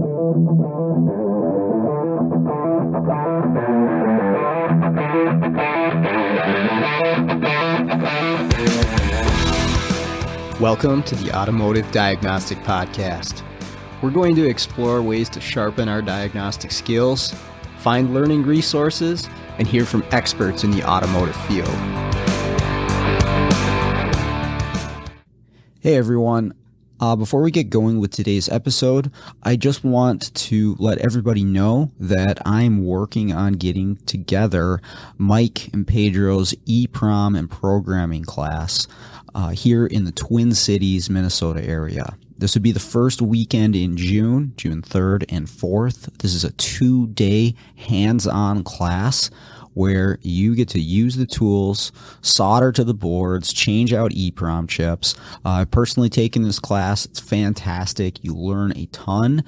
Welcome to the Automotive Diagnostic Podcast. We're going to explore ways to sharpen our diagnostic skills, find learning resources, and hear from experts in the automotive field. Hey everyone, before we get going with today's episode, I just want to let everybody know that I'm working on getting together Mike and Pedro's E-Prom and programming class here in the Twin Cities, Minnesota area. This would be the first weekend in June 3rd and 4th. This is a 2-day hands-on class where you get to use the tools, solder to the boards, change out EEPROM chips. I've personally taken this class. It's fantastic. You learn a ton.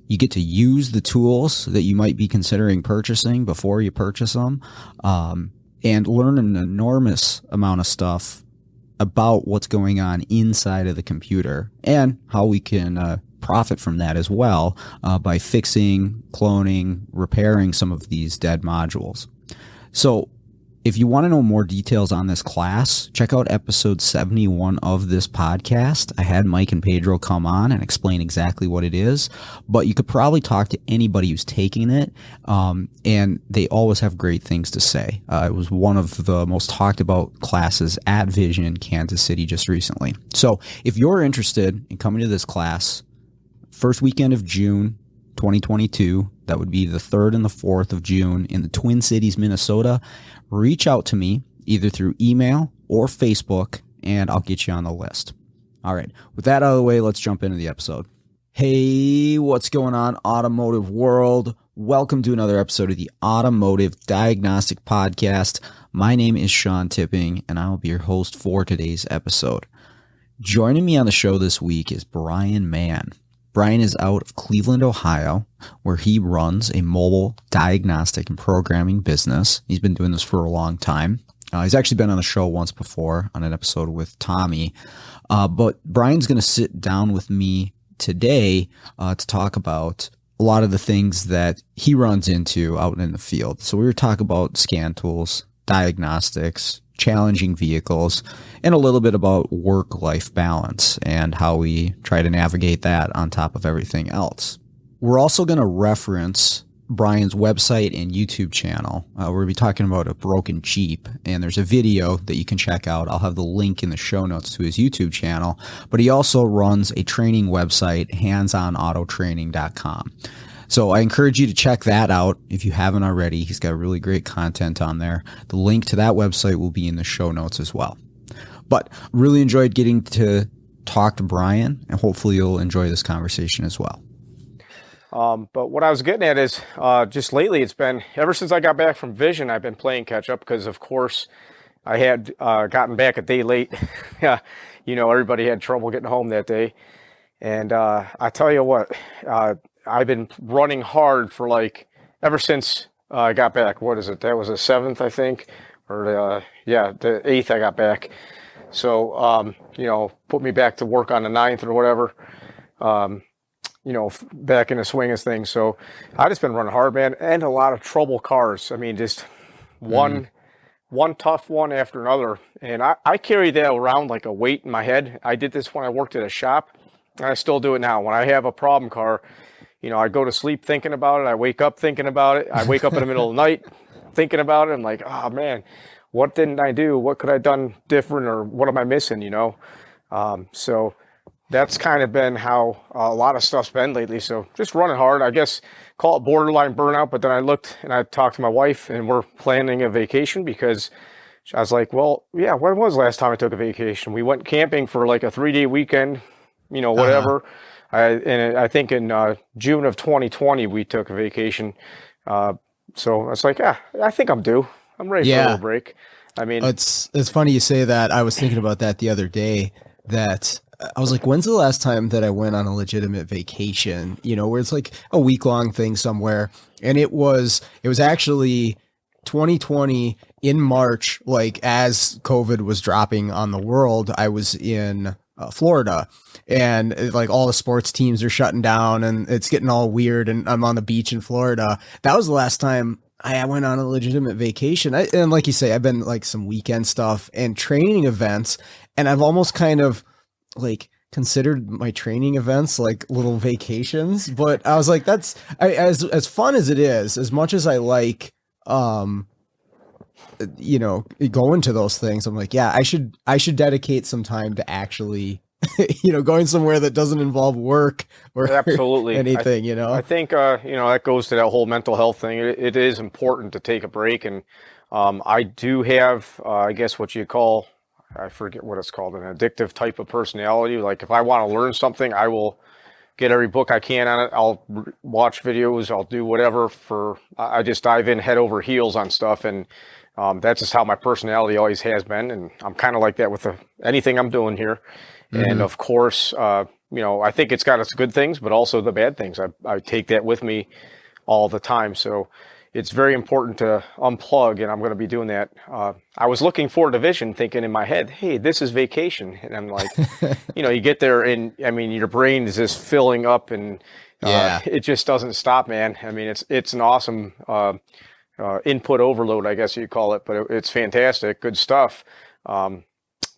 You get to use the tools that you might be considering purchasing before you purchase them, and learn an enormous amount of stuff about what's going on inside of the computer and how we can profit from that as well by fixing, cloning, repairing some of these dead modules. So if you want to know more details on this class, check out episode 71 of this podcast. I had Mike and Pedro come on and explain exactly what it is, but you could probably talk to anybody who's taking it, and they always have great things to say. It was one of the most talked about classes at Vision in Kansas City just recently. So if you're interested in coming to this class, first weekend of June 2022, that would be the 3rd and the 4th of June in the Twin Cities, Minnesota. Reach out to me either through email or Facebook, and I'll get you on the list. All right, with that out of the way, let's jump into the episode. Hey, what's going on, automotive world? Welcome to another episode of the Automotive Diagnostic Podcast. My name is Sean Tipping, and I will be your host for today's episode. Joining me on the show this week is Brian Mann. Brian is out of Cleveland, Ohio, where he runs a mobile diagnostic and programming business. He's been doing this for a long time. He's actually been on the show once before on an episode with Tommy. But Brian's going to sit down with me today to talk about a lot of the things that he runs into out in the field. So we were talking about scan tools, diagnostics, challenging vehicles, and a little bit about work-life balance and how we try to navigate that on top of everything else. We're also going to reference Brian's website and YouTube channel. We're going to be talking about a broken Jeep, and there's a video that you can check out. I'll have the link in the show notes to his YouTube channel, but he also runs a training website, handsonautotraining.com. So I encourage you to check that out if you haven't already. He's got really great content on there. The link to that website will be in the show notes as well. But really enjoyed getting to talk to Brian, and hopefully you'll enjoy this conversation as well. But what I was getting at is just lately it's been, ever since I got back from Vision, I've been playing catch up because, of course, I had gotten back a day late. You know, everybody had trouble getting home that day. And I tell you what, I've been running hard for ever since I got back. What is it? That was the 7th, I think, or the 8th I got back. So, put me back to work on the 9th or whatever, back in the swing of things. So I just been running hard, man, and a lot of trouble cars. I mean, just one tough one after another. And I carry that around like a weight in my head. I did this when I worked at a shop, and I still do it now. When I have a problem car, I go to sleep thinking about it. I wake up thinking about it. I wake up in the middle of the night thinking about it. I'm like, oh man, what didn't I do? What could I have done different, or what am I missing? So that's kind of been how a lot of stuff's been lately. So just running hard, I guess, call it borderline burnout. But then I looked and I talked to my wife, and we're planning a vacation because I was like, well, yeah, when was the last time I took a vacation? We went camping for like a 3-day weekend, whatever. I think in June of 2020, we took a vacation. So I was like, I think I'm due. I'm ready for a little break. I mean, it's funny you say that. I was thinking about that the other day, that I was like, when's the last time that I went on a legitimate vacation, where it's like a week-long thing somewhere. And it was actually 2020 in March, like as COVID was dropping on the world. I was in Florida, and like all the sports teams are shutting down, and it's getting all weird. And I'm on the beach in Florida. That was the last time I went on a legitimate vacation. And like you say, I've been like some weekend stuff and training events, and I've almost kind of like considered my training events like little vacations. But I was like, as fun as it is, as much as I like, going to those things, I'm like, yeah, I should dedicate some time to actually, going somewhere that doesn't involve work or Absolutely anything, I think, that goes to that whole mental health thing. It is important to take a break. And I do have, I guess what you call, I forget what it's called, an addictive type of personality. Like if I want to learn something, I will get every book I can on it. I'll watch videos. I'll do whatever I just dive in head over heels on stuff. And that's just how my personality always has been. And I'm kind of like that with anything I'm doing here. Mm-hmm. And of course, I think it's got its good things, but also the bad things. I take that with me all the time. So it's very important to unplug, and I'm going to be doing that. I was looking forward to Vision, thinking in my head, hey, this is vacation. And I'm like, you get there and I mean, your brain is just filling up, and it just doesn't stop, man. I mean, it's an awesome input overload, I guess you call it, but it's fantastic, good stuff.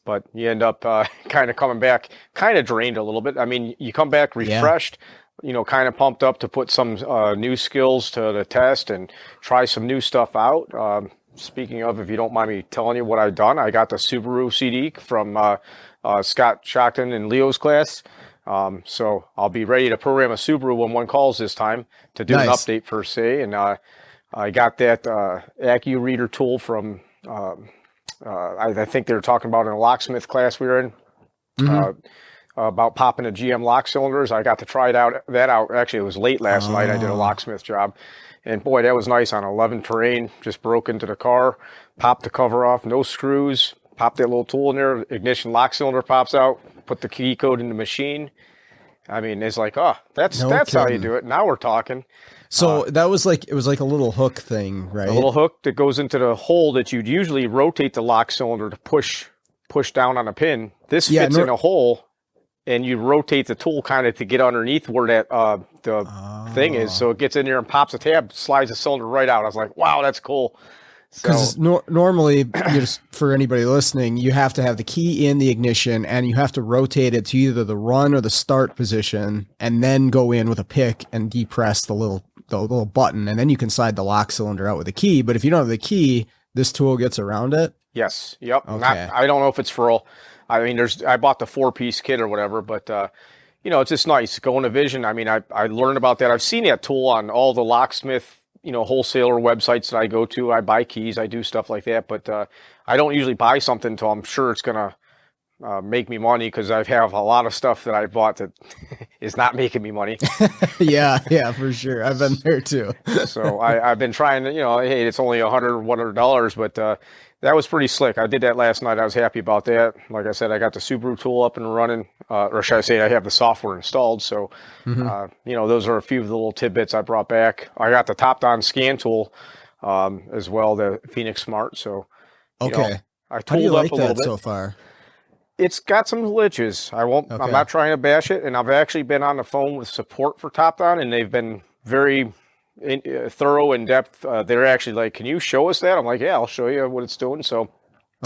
But you end up kind of coming back, kind of drained a little bit. I mean, you come back refreshed, kind of pumped up to put some new skills to the test and try some new stuff out. Speaking of, if you don't mind me telling you what I've done, I got the Subaru CD from Scott Shockton and Leo's class. So I'll be ready to program a Subaru when one calls this time to do an update per se. And I got that AccuReader tool from, I think they were talking about in a locksmith class we were in, about popping the GM lock cylinders. I got to try that out. Actually, it was late last night. I did a locksmith job. And boy, that was nice on 11 terrain. Just broke into the car, popped the cover off, no screws, popped that little tool in there, ignition lock cylinder pops out, put the key code in the machine. I mean, it's like, that's how you do it. Now we're talking. So it was like a little hook thing, right? A little hook that goes into the hole that you'd usually rotate the lock cylinder to push down on a pin. This fits in a hole, and you rotate the tool kind of to get underneath where that the thing is. So it gets in there and pops a tab, slides the cylinder right out. I was like, wow, that's cool. Because normally, just for anybody listening, you have to have the key in the ignition, and you have to rotate it to either the run or the start position, and then go in with a pick and depress the little button, and then you can slide the lock cylinder out with the key. But if you don't have the key, this tool gets around it. Yes. Yep. Okay. I don't know if it's for all. I mean, I bought the 4-piece kit or whatever, but it's just nice going to Vision. I mean, I learned about that. I've seen that tool on all the locksmith, wholesaler websites that I go to. I buy keys, I do stuff like that, but I don't usually buy something until I'm sure it's going to make me money, because I have a lot of stuff that I bought that is not making me money. Yeah, for sure. I've been there too. So I've been trying to, hey, it's only $100, but that was pretty slick. I did that last night. I was happy about that. Like I said, I got the Subaru tool up and running, or should I say I have the software installed. So, those are a few of the little tidbits I brought back. I got the top-down scan tool as well, the Phoenix Smart. So, I tooled How do you like up a little that bit. so far? It's got some glitches. I'm not trying to bash it. And I've actually been on the phone with support for top-down, and they've been very thorough, in depth. They're actually like, can you show us that? I'm like, yeah, I'll show you what it's doing. So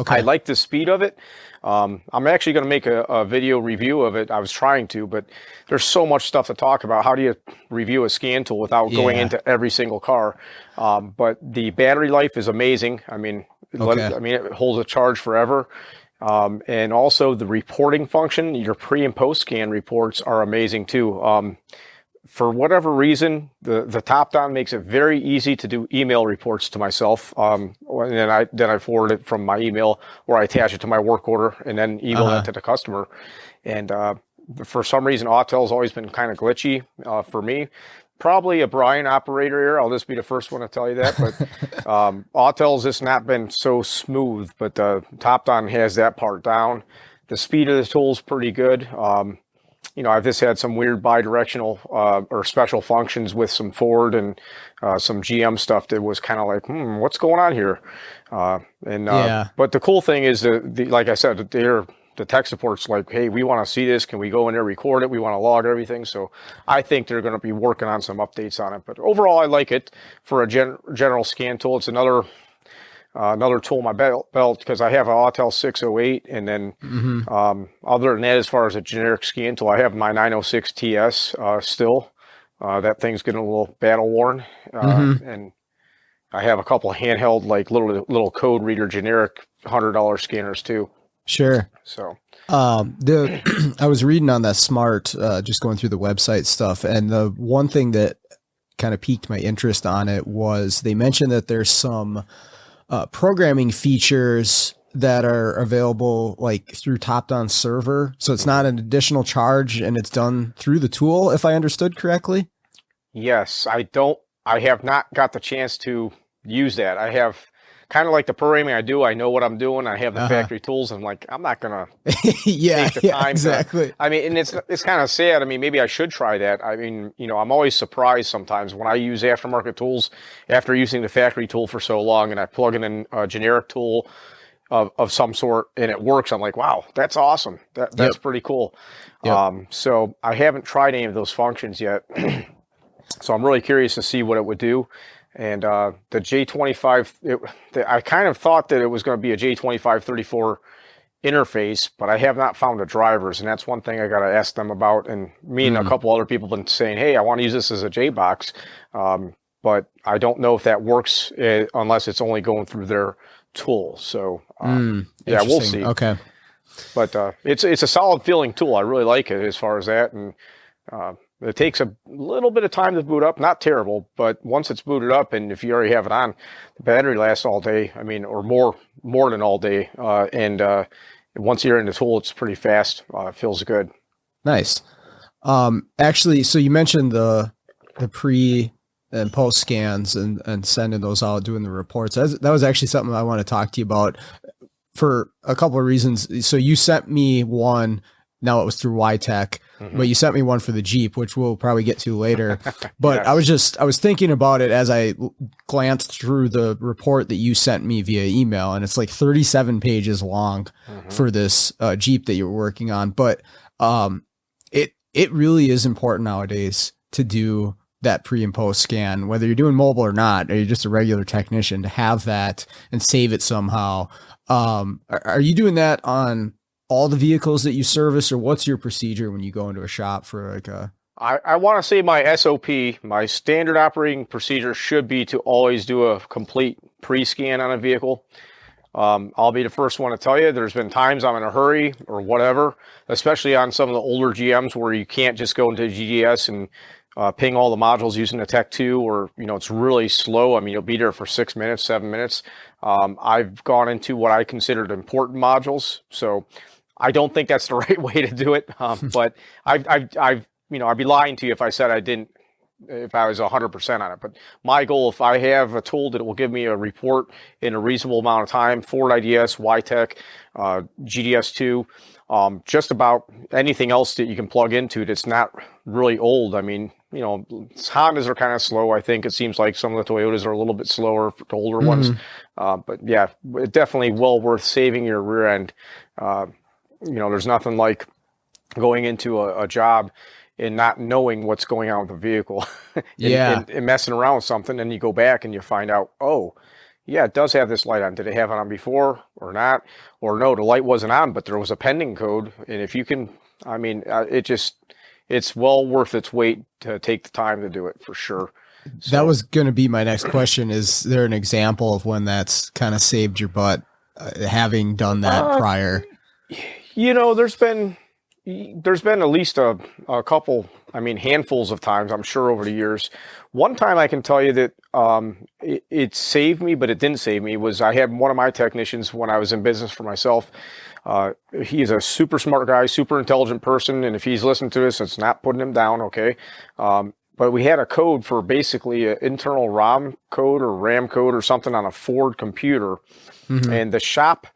I like the speed of it. I'm actually going to make a video review of it. I was trying to, but there's so much stuff to talk about. How do you review a scan tool without going into every single car? But the battery life is amazing. I mean, it holds a charge forever. And also the reporting function, your pre and post scan reports are amazing too. For whatever reason, the top-down makes it very easy to do email reports to myself. And then I forward it from my email, or I attach it to my work order and then email it to the customer. And for some reason, Autel's always been kind of glitchy for me. Probably a Brian operator here. I'll just be the first one to tell you that. But Autel's just not been so smooth. But top-down has that part down. The speed of the tool is pretty good. I've just had some weird bi-directional or special functions with some Ford and some GM stuff that was kind of like, what's going on here? But the cool thing is, like I said, they're the tech support's like, hey, we want to see this. Can we go in there, record it? We want to log everything. So I think they're going to be working on some updates on it. But overall, I like it for a general scan tool. It's another tool in my belt because I have an Autel 608, and then other than that, as far as a generic scan tool, I have my 906 TS still. That thing's getting a little battle worn, and I have a couple of handheld, like little code reader generic $100 scanners too. Sure. So I was reading on that Smart, just going through the website stuff, and the one thing that kind of piqued my interest on it was they mentioned that there's some programming features that are available like through top-down server. So it's not an additional charge and it's done through the tool, if I understood correctly. yes, I have not got the chance to use that. I have kind of like the programming I do. I know what I'm doing. I have the factory tools. And I'm like, I'm not going to take the time. Exactly. I mean, and it's kind of sad. I mean, maybe I should try that. I mean, I'm always surprised sometimes when I use aftermarket tools after using the factory tool for so long, and I plug in a generic tool of some sort and it works. I'm like, wow, that's awesome. That's pretty cool. Yep. So I haven't tried any of those functions yet. So I'm really curious to see what it would do. And the J25, I kind of thought that it was going to be a J2534 interface, but I have not found the drivers, and that's one thing I got to ask them about. And me and a couple other people have been saying, hey, I want to use this as a JBox, but I don't know if that works unless it's only going through their tool. So yeah, we'll see. Okay. But it's a solid feeling tool. I really like it as far as that, and it takes a little bit of time to boot up. Not terrible, but once it's booted up, and if you already have it on, the battery lasts all day. I mean, or more than all day. And once you're in the tool, it's pretty fast. It feels good. Nice. Actually, so you mentioned the pre and post scans and sending those out, doing the reports. That was actually something I want to talk to you about for a couple of reasons. So you sent me one. Now it was through YTech, but you sent me one for the Jeep, which we'll probably get to later. But Yes. I was thinking about it as I glanced through the report that you sent me via email, and it's like 37 pages long for this Jeep that you were working on. But it really is important nowadays to do that pre and post scan, whether you're doing mobile or not, or you're just a regular technician, to have that and save it somehow. Are you doing that on all the vehicles that you service, or what's your procedure when you go into a shop for like a... I want to say my SOP, my standard operating procedure should be to always do a complete pre-scan on a vehicle. I'll be the first one to tell you, there's been times I'm in a hurry or whatever, especially on some of the older GMs where you can't just go into GDS and ping all the modules using the Tech 2, or, it's really slow. I mean, you'll be there for 6 minutes, 7 minutes. I've gone into what I considered important modules. So I don't think that's the right way to do it. But I'd be lying to you if I said I didn't, if I was 100% on it. But my goal, if I have a tool that will give me a report in a reasonable amount of time, Ford IDS, YTech, GDS2, just about anything else that you can plug into that's not really old. I mean, Hondas are kind of slow. I think it seems like some of the Toyotas are a little bit slower for the older ones. But yeah, definitely well worth saving your rear end. There's nothing like going into a job and not knowing what's going on with the vehicle and messing around with something. And you go back and you find out, oh, yeah, it does have this light on. Did it have it on before or not? Or no, the light wasn't on, but there was a pending code. And if you can, it's well worth its weight to take the time to do it for sure. So, that was going to be my next question. Is there an example of when that's kind of saved your butt, having done that prior? There's been at least a couple, handfuls of times, I'm sure, over the years. One time I can tell you that it saved me, but it didn't save me, was I had one of my technicians when I was in business for myself. He's a super smart guy, super intelligent person, and if he's listening to this, it's not putting him down, okay? But we had a code for basically an internal ROM code or RAM code or something on a Ford computer, and the shop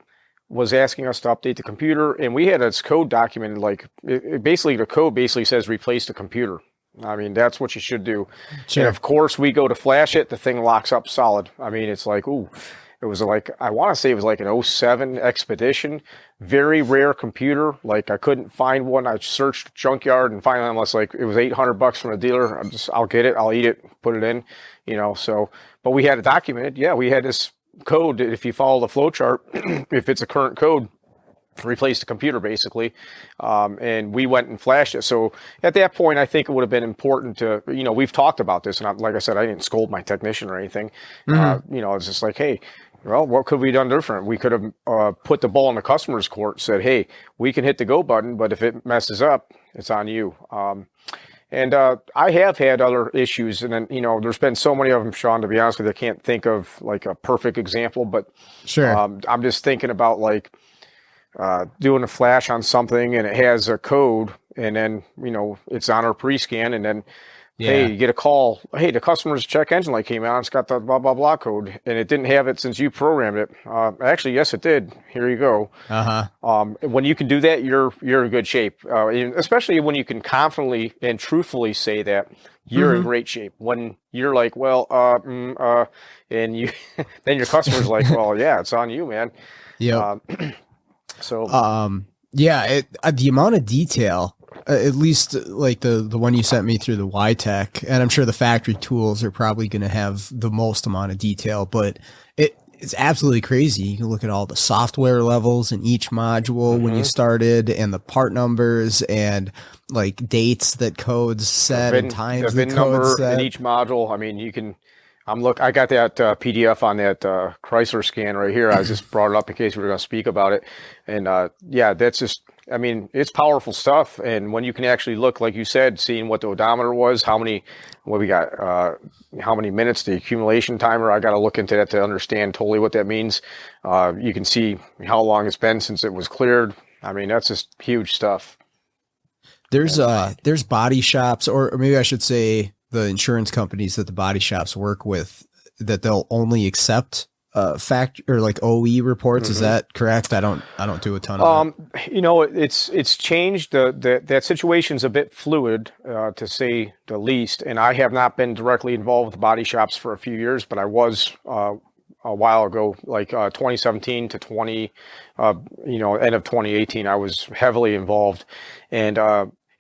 was asking us to update the computer, and we had its code documented. Like the code basically says replace the computer. I mean, that's what you should do. Sure. And of course, we go to flash it, the thing locks up solid. I mean, it's like, ooh. It was like, I want to say it was like an '07 Expedition, very rare computer. Like I couldn't find one. I searched junkyard and finally I was like, it was $800 from the dealer. I'll get it. I'll eat it, put it in, so, but we had it documented. Yeah. We had this code that if you follow the flow chart, if it's a current code, replace the computer basically, and we went and flashed it. So at that point, I think it would have been important to, we've talked about this, and like I said, I didn't scold my technician or anything. It's just like, hey, well, what could we have done different? We could have put the ball in the customer's court, said, hey, we can hit the go button, but if it messes up, it's on you. And I have had other issues, and then, there's been so many of them, Sean, to be honest with you, I can't think of like a perfect example, but sure. I'm just thinking about like, doing a flash on something and it has a code, and then it's on our pre-scan, and then hey, you get a call, hey, the customer's check engine light came out, it's got the blah blah blah code, and it didn't have it since you programmed it. Actually, yes, it did. Here you go. When you can do that, you're in good shape, especially when you can confidently and truthfully say that you're in great shape. When you're like, well, and you then your customer's like, well, yeah, it's on you, man. Yeah. So, the amount of detail, at least like the one you sent me through the YTech, and I'm sure the factory tools are probably going to have the most amount of detail, but it's absolutely crazy. You can look at all the software levels in each module when you started, and the part numbers and like dates that codes said and times the VIN number set in each module. I mean, you can. I got that PDF on that Chrysler scan right here. I just brought it up in case we were going to speak about it. And that's just, I mean, it's powerful stuff. And when you can actually look, like you said, seeing what the odometer was, how many minutes, the accumulation timer, I got to look into that to understand totally what that means. You can see how long it's been since it was cleared. I mean, that's just huge stuff. There's body shops, or maybe I should say, the insurance companies that the body shops work with, that they'll only accept fact or like OE reports. Is that correct? I don't do a ton of that. It's changed. That situation's a bit fluid, to say the least. And I have not been directly involved with body shops for a few years, but I was a while ago, like 2017 to end of 2018. I was heavily involved, and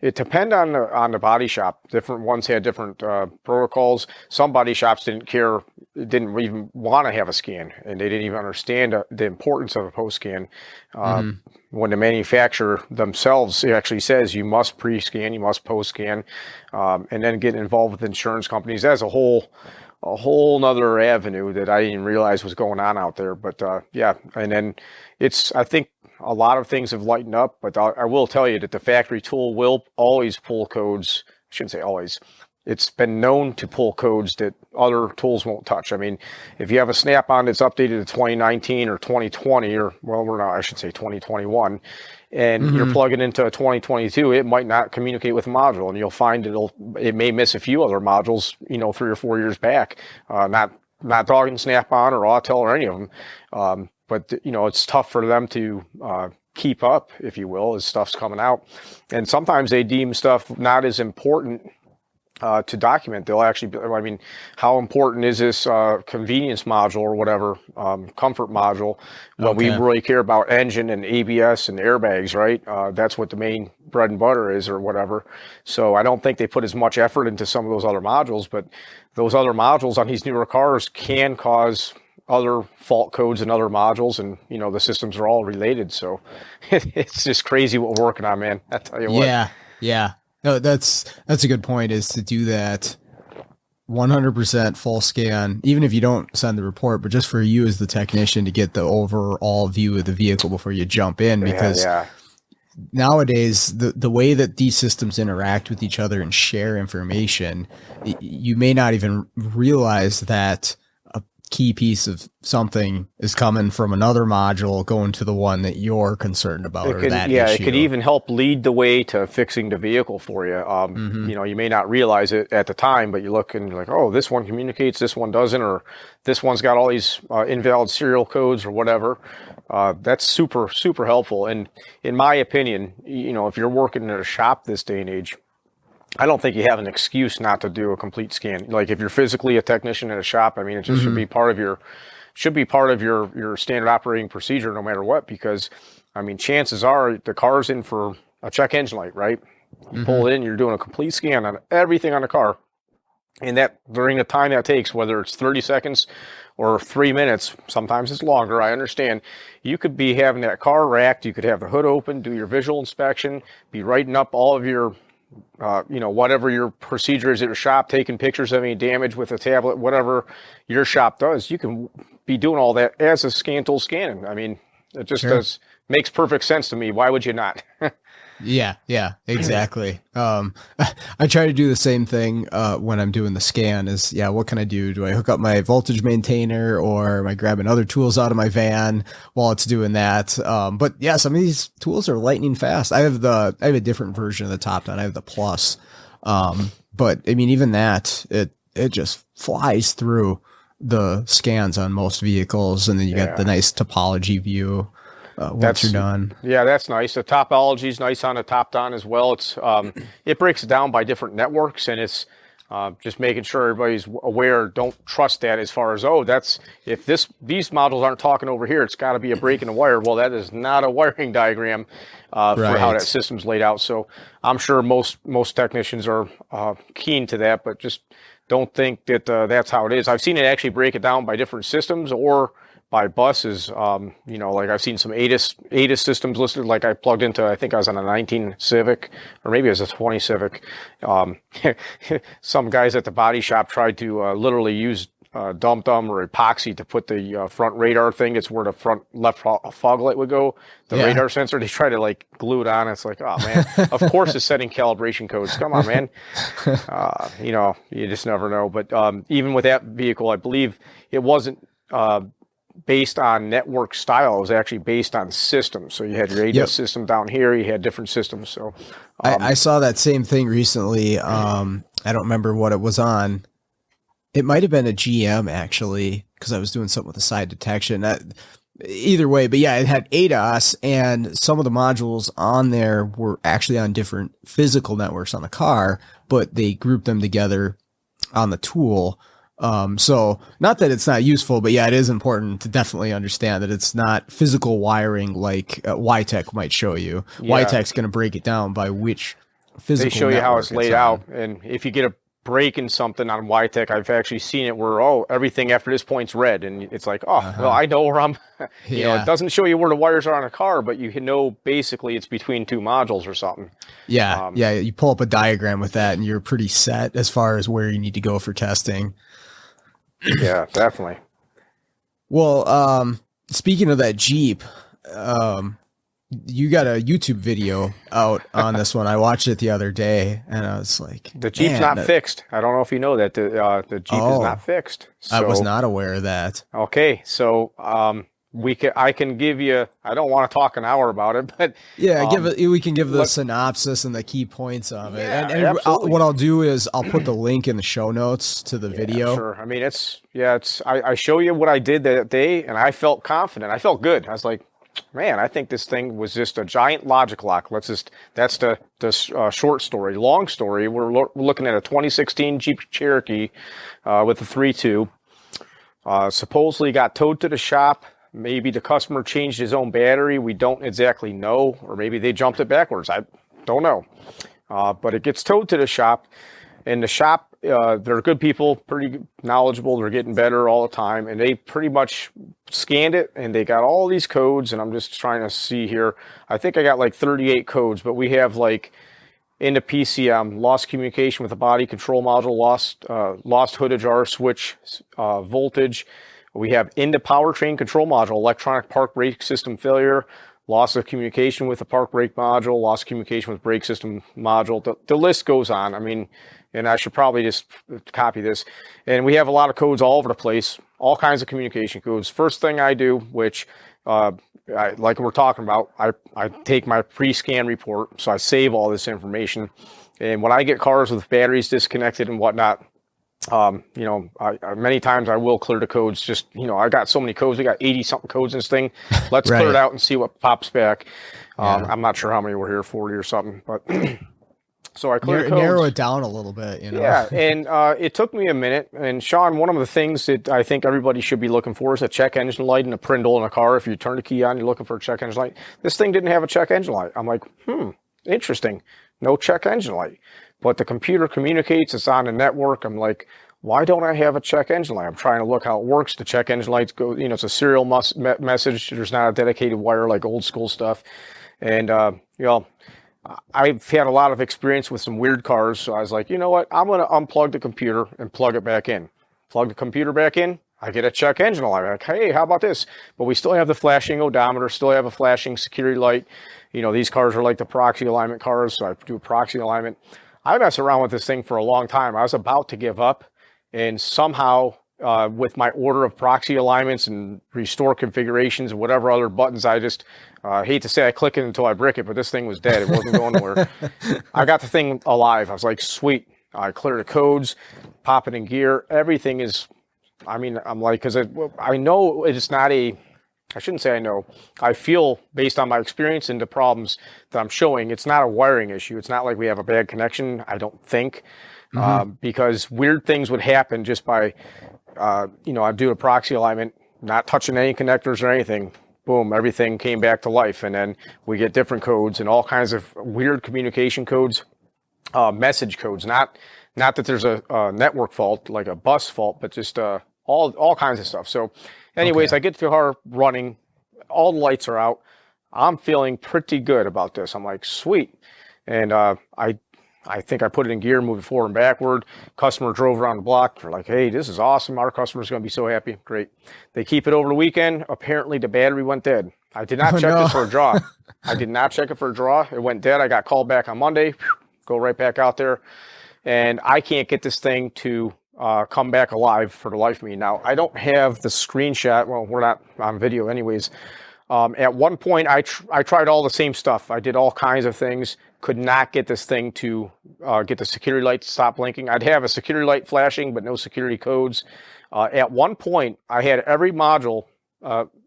it depends on the body shop. Different ones had different protocols. Some body shops didn't care, didn't even want to have a scan, and they didn't even understand the importance of a post scan. When the manufacturer themselves actually says you must pre-scan, you must post scan, and then get involved with insurance companies, that's a whole nother avenue that I didn't realize was going on out there. But and then I think a lot of things have lightened up, but I will tell you that the factory tool will always pull codes. I shouldn't say always. It's been known to pull codes that other tools won't touch. I mean, if you have a snap-on that's updated to 2019 or 2020, or I should say 2021, and you're plugging into a 2022, it might not communicate with a module, and you'll find it may miss a few other modules, 3 or 4 years back. Not dogging Snap-on or Autel or any of them. But, it's tough for them to keep up, if you will, as stuff's coming out. And sometimes they deem stuff not as important to document. They'll actually, how important is this convenience module or whatever, comfort module, when we really care about engine and ABS and airbags, right? That's what the main bread and butter is or whatever. So I don't think they put as much effort into some of those other modules, but those other modules on these newer cars can cause other fault codes and other modules, and the systems are all related. So it's just crazy what we're working on, man. I tell you what. Yeah. No, that's a good point, is to do that 100% full scan, even if you don't send the report, but just for you as the technician to get the overall view of the vehicle before you jump in, because nowadays the way that these systems interact with each other and share information, you may not even realize that key piece of something is coming from another module going to the one that you're concerned about. It could even help lead the way to fixing the vehicle for you. You may not realize it at the time, but you look and you're like, oh, this one communicates, this one doesn't, or this one's got all these invalid serial codes or whatever. That's super, super helpful. And in my opinion, if you're working in a shop this day and age, I don't think you have an excuse not to do a complete scan. Like if you're physically a technician at a shop, it just should be part of your should be part of your standard operating procedure no matter what, because I mean, chances are the car's in for a check engine light, right? You pull it in, you're doing a complete scan on everything on the car. And that during the time that takes, whether it's 30 seconds or 3 minutes, sometimes it's longer, I understand. You could be having that car racked, you could have the hood open, do your visual inspection, be writing up all of your, whatever your procedure is at your shop, taking pictures of any damage with a tablet, whatever your shop does. You can be doing all that as a scan tool scanning. I mean, it just makes perfect sense to me. Why would you not? Yeah, exactly. I try to do the same thing when I'm doing the scan is, what can I do? Do I hook up my voltage maintainer, or am I grabbing other tools out of my van while it's doing that? But yeah, some of these tools are lightning fast. I have a different version of the Top Down. I have the Plus. But I mean, even that, it just flies through the scans on most vehicles. And then you got the nice topology view. Once you're done. Yeah, that's nice. The topology is nice on the Top Down as well. It's it breaks it down by different networks, and it's just making sure everybody's aware. Don't trust that as far as, that's if these modules aren't talking over here, it's got to be a break in the wire. Well, that is not a wiring diagram for how that system's laid out. So I'm sure most technicians are keen to that, but just don't think that that's how it is. I've seen it actually break it down by different systems or by buses. Like I've seen some ATIS systems listed, like I plugged into, I think I was on a 19 Civic, or maybe it was a 20 Civic. Some guys at the body shop tried to literally use dum-dum or epoxy to put the front radar thing. It's where the front left fog light would go. The radar sensor, they try to like glue it on. It's like, oh man, of course it's setting calibration codes. Come on, man. You just never know. But even with that vehicle, I believe it wasn't based on network style. It was actually based on systems. So you had your ADAS system down here, you had different systems. So I saw that same thing recently. I don't remember what it was on. It might have been a GM actually, because I was doing something with the side detection. Either way, but yeah, it had ADAS, and some of the modules on there were actually on different physical networks on the car, but they grouped them together on the tool. So not that it's not useful, but yeah, it is important to definitely understand that it's not physical wiring like YTech might show you. Yeah. YTech's going to break it down by which physical. They show you how it's laid out, and if you get a break in something on YTech, I've actually seen it where everything after this point's red, and it's like, well, I know where I'm. It doesn't show you where the wires are on a car, but you know basically it's between two modules or something. Yeah, you pull up a diagram with that, and you're pretty set as far as where you need to go for testing. Yeah, definitely. Well, speaking of that Jeep, you got a YouTube video out on this one. I watched it the other day, and I was like, the Jeep's not fixed. I don't know if you know that the Jeep is not fixed. So, I was not aware of that. Okay, so I can give you. I don't want to talk an hour about it, but we can give the synopsis and the key points of it. Yeah, and what I'll do is I'll put the link in the show notes to the video. Sure. I mean, I show you what I did that day, and I felt confident. I felt good. I was like, man, I think this thing was just a giant logic lock. That's the short story. Long story, we're looking at a 2016 Jeep Cherokee with a 3.2. Supposedly got towed to the shop. Maybe the customer changed his own battery. We don't exactly know, or maybe they jumped it backwards. I don't know. But it gets towed to the shop, and the shop, they're good people, pretty knowledgeable. They're getting better all the time, and they pretty much scanned it, and they got all these codes, and I'm just trying to see here. I think I got like 38 codes, but we have like in the PCM, lost communication with the body control module, lost hood ajar switch voltage. We have in the powertrain control module, electronic park brake system failure, loss of communication with the park brake module, loss of communication with brake system module. The list goes on. I mean, and I should probably just copy this. And we have a lot of codes all over the place, all kinds of communication codes. First thing I do, which like we're talking about, I take my pre-scan report, so I save all this information. And when I get cars with batteries disconnected and whatnot, many times I will clear the codes. Just, I got so many codes. We got 80 something codes in this thing. Let's clear it out and see what pops back. I'm not sure how many were here, 40 or something, but So I cleared codes. Narrow it down a little bit, you know? Yeah, and it took me a minute. And Sean, one of the things that I think everybody should be looking for is a check engine light and a prindle in a car. If you turn the key on, you're looking for a check engine light. This thing didn't have a check engine light. I'm like, interesting. No check engine light. But the computer communicates. It's on the network. I'm like, why don't I have a check engine light? I'm trying to look how it works. The check engine lights go, it's a serial message. There's not a dedicated wire like old school stuff. And, I've had a lot of experience with some weird cars, so I was like, you know what? I'm going to unplug the computer and plug it back in. Plug the computer back in, I get a check engine light. I'm like, hey, how about this? But we still have the flashing odometer, still have a flashing security light. These cars are like the proxy alignment cars, so I do a proxy alignment. I mess around with this thing for a long time. I was about to give up, and somehow with my order of proxy alignments and restore configurations and whatever other buttons, I just hate to say I click it until I brick it, but this thing was dead. It wasn't going nowhere. I got the thing alive. I was like, sweet. I clear the codes, pop it in gear. Everything is, I'm like, because I know it's not I shouldn't say I know. I feel, based on my experience and the problems that I'm showing, it's not a wiring issue. It's not like we have a bad connection, I don't think, because weird things would happen just by, I do a proxy alignment, not touching any connectors or anything. Boom, everything came back to life. And then we get different codes and all kinds of weird communication codes, message codes, not that there's a network fault, like a bus fault, but just all kinds of stuff. So anyways, I get the car running, all the lights are out. I'm feeling pretty good about this. I'm like, sweet. And I think I put it in gear, moving forward and backward. Customer drove around the block. They're like, hey, this is awesome. Our customer's going to be so happy. Great. They keep it over the weekend. Apparently, the battery went dead. I did not check this for a draw. I did not check it for a draw. It went dead. I got called back on Monday. Go right back out there. And I can't get this thing to come back alive for the life of me. Now, I don't have the screenshot. Well, we're not on video anyways. At one point, I tried all the same stuff. I did all kinds of things. Could not get this thing to get the security light to stop blinking. I'd have a security light flashing, but no security codes. At one point, I had every module,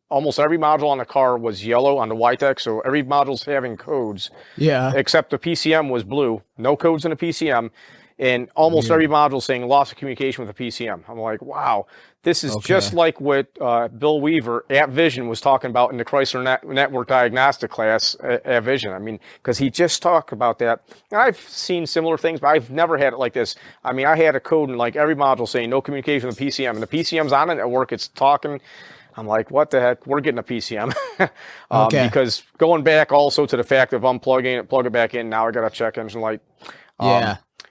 almost every module on the car was yellow on the YTEC, so every module's having codes. Yeah. Except the PCM was blue. No codes in the PCM. And almost every module saying loss of communication with the PCM. I'm like, wow, this is just like what Bill Weaver at Vision was talking about in the Chrysler Network Diagnostic class at Vision. Because he just talked about that. And I've seen similar things, but I've never had it like this. I had a code in like every module saying no communication with the PCM. And the PCM's on the network, it's talking. I'm like, what the heck? We're getting a PCM. Because going back also to the fact of unplugging it, plug it back in, now I got a check engine light.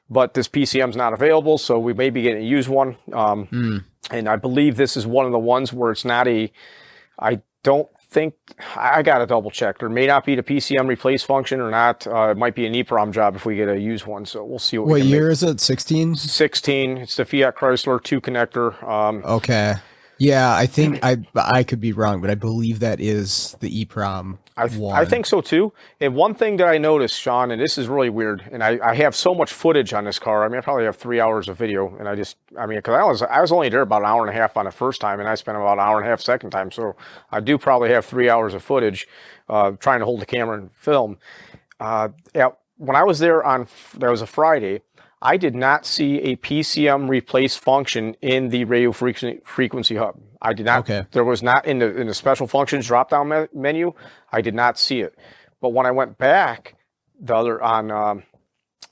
But this PCM's not available, so we may be getting a used one. And I believe this is one of the ones where it's not I don't think, I got to double check. There may not be the PCM replace function or not. It might be an EPROM job if we get a used one, so we'll see what year is it, 16? 16. It's the Fiat Chrysler 2 connector. Okay. Yeah, I think I could be wrong, but I believe that is the EPROM one. I think so too. And one thing that I noticed, Sean, and this is really weird, and I have so much footage on this car. I probably have 3 hours of video, and because I was only there about an hour and a half on the first time, and I spent about an hour and a half second time. So I do probably have 3 hours of footage trying to hold the camera and film. When I was there that was a Friday, I did not see a PCM replace function in the radio frequency hub. I did not. Okay. There was not in the special functions drop-down menu. I did not see it. But when I went back on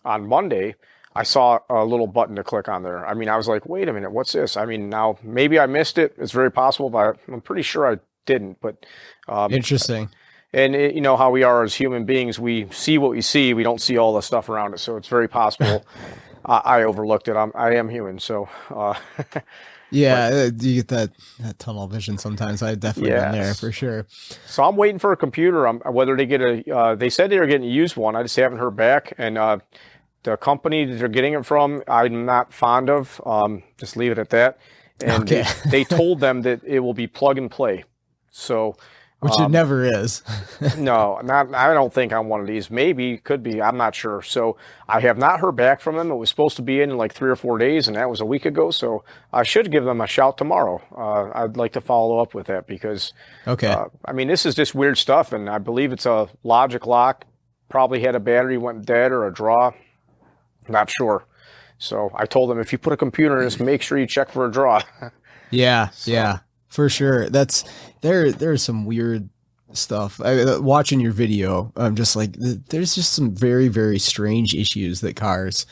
Monday, I saw a little button to click on there. I was like, wait a minute, what's this? Now maybe I missed it. It's very possible, but I'm pretty sure I didn't. But interesting. And you know how we are as human beings, we see what we see. We don't see all the stuff around it. So it's very possible I overlooked it. I am human. So yeah, you get that tunnel vision sometimes. I've definitely been there for sure. So I'm waiting for a computer. Whether they get they said they were getting a used one. I just haven't heard back. And the company that they're getting it from, I'm not fond of. Just leave it at that. And they told them that it will be plug and play. So which it never is. No, I don't think on one of these. Maybe, could be, I'm not sure. So I have not heard back from them. It was supposed to be in like 3 or 4 days, and that was a week ago. So I should give them a shout tomorrow. I'd like to follow up with that because, this is just weird stuff, and I believe it's a logic lock. Probably had a battery went dead or a draw. Not sure. So I told them, if you put a computer in this, make sure you check for a draw. Yeah, yeah, for sure. There's some weird stuff. Watching your video, I'm just like, there's just some very, very strange issues that cars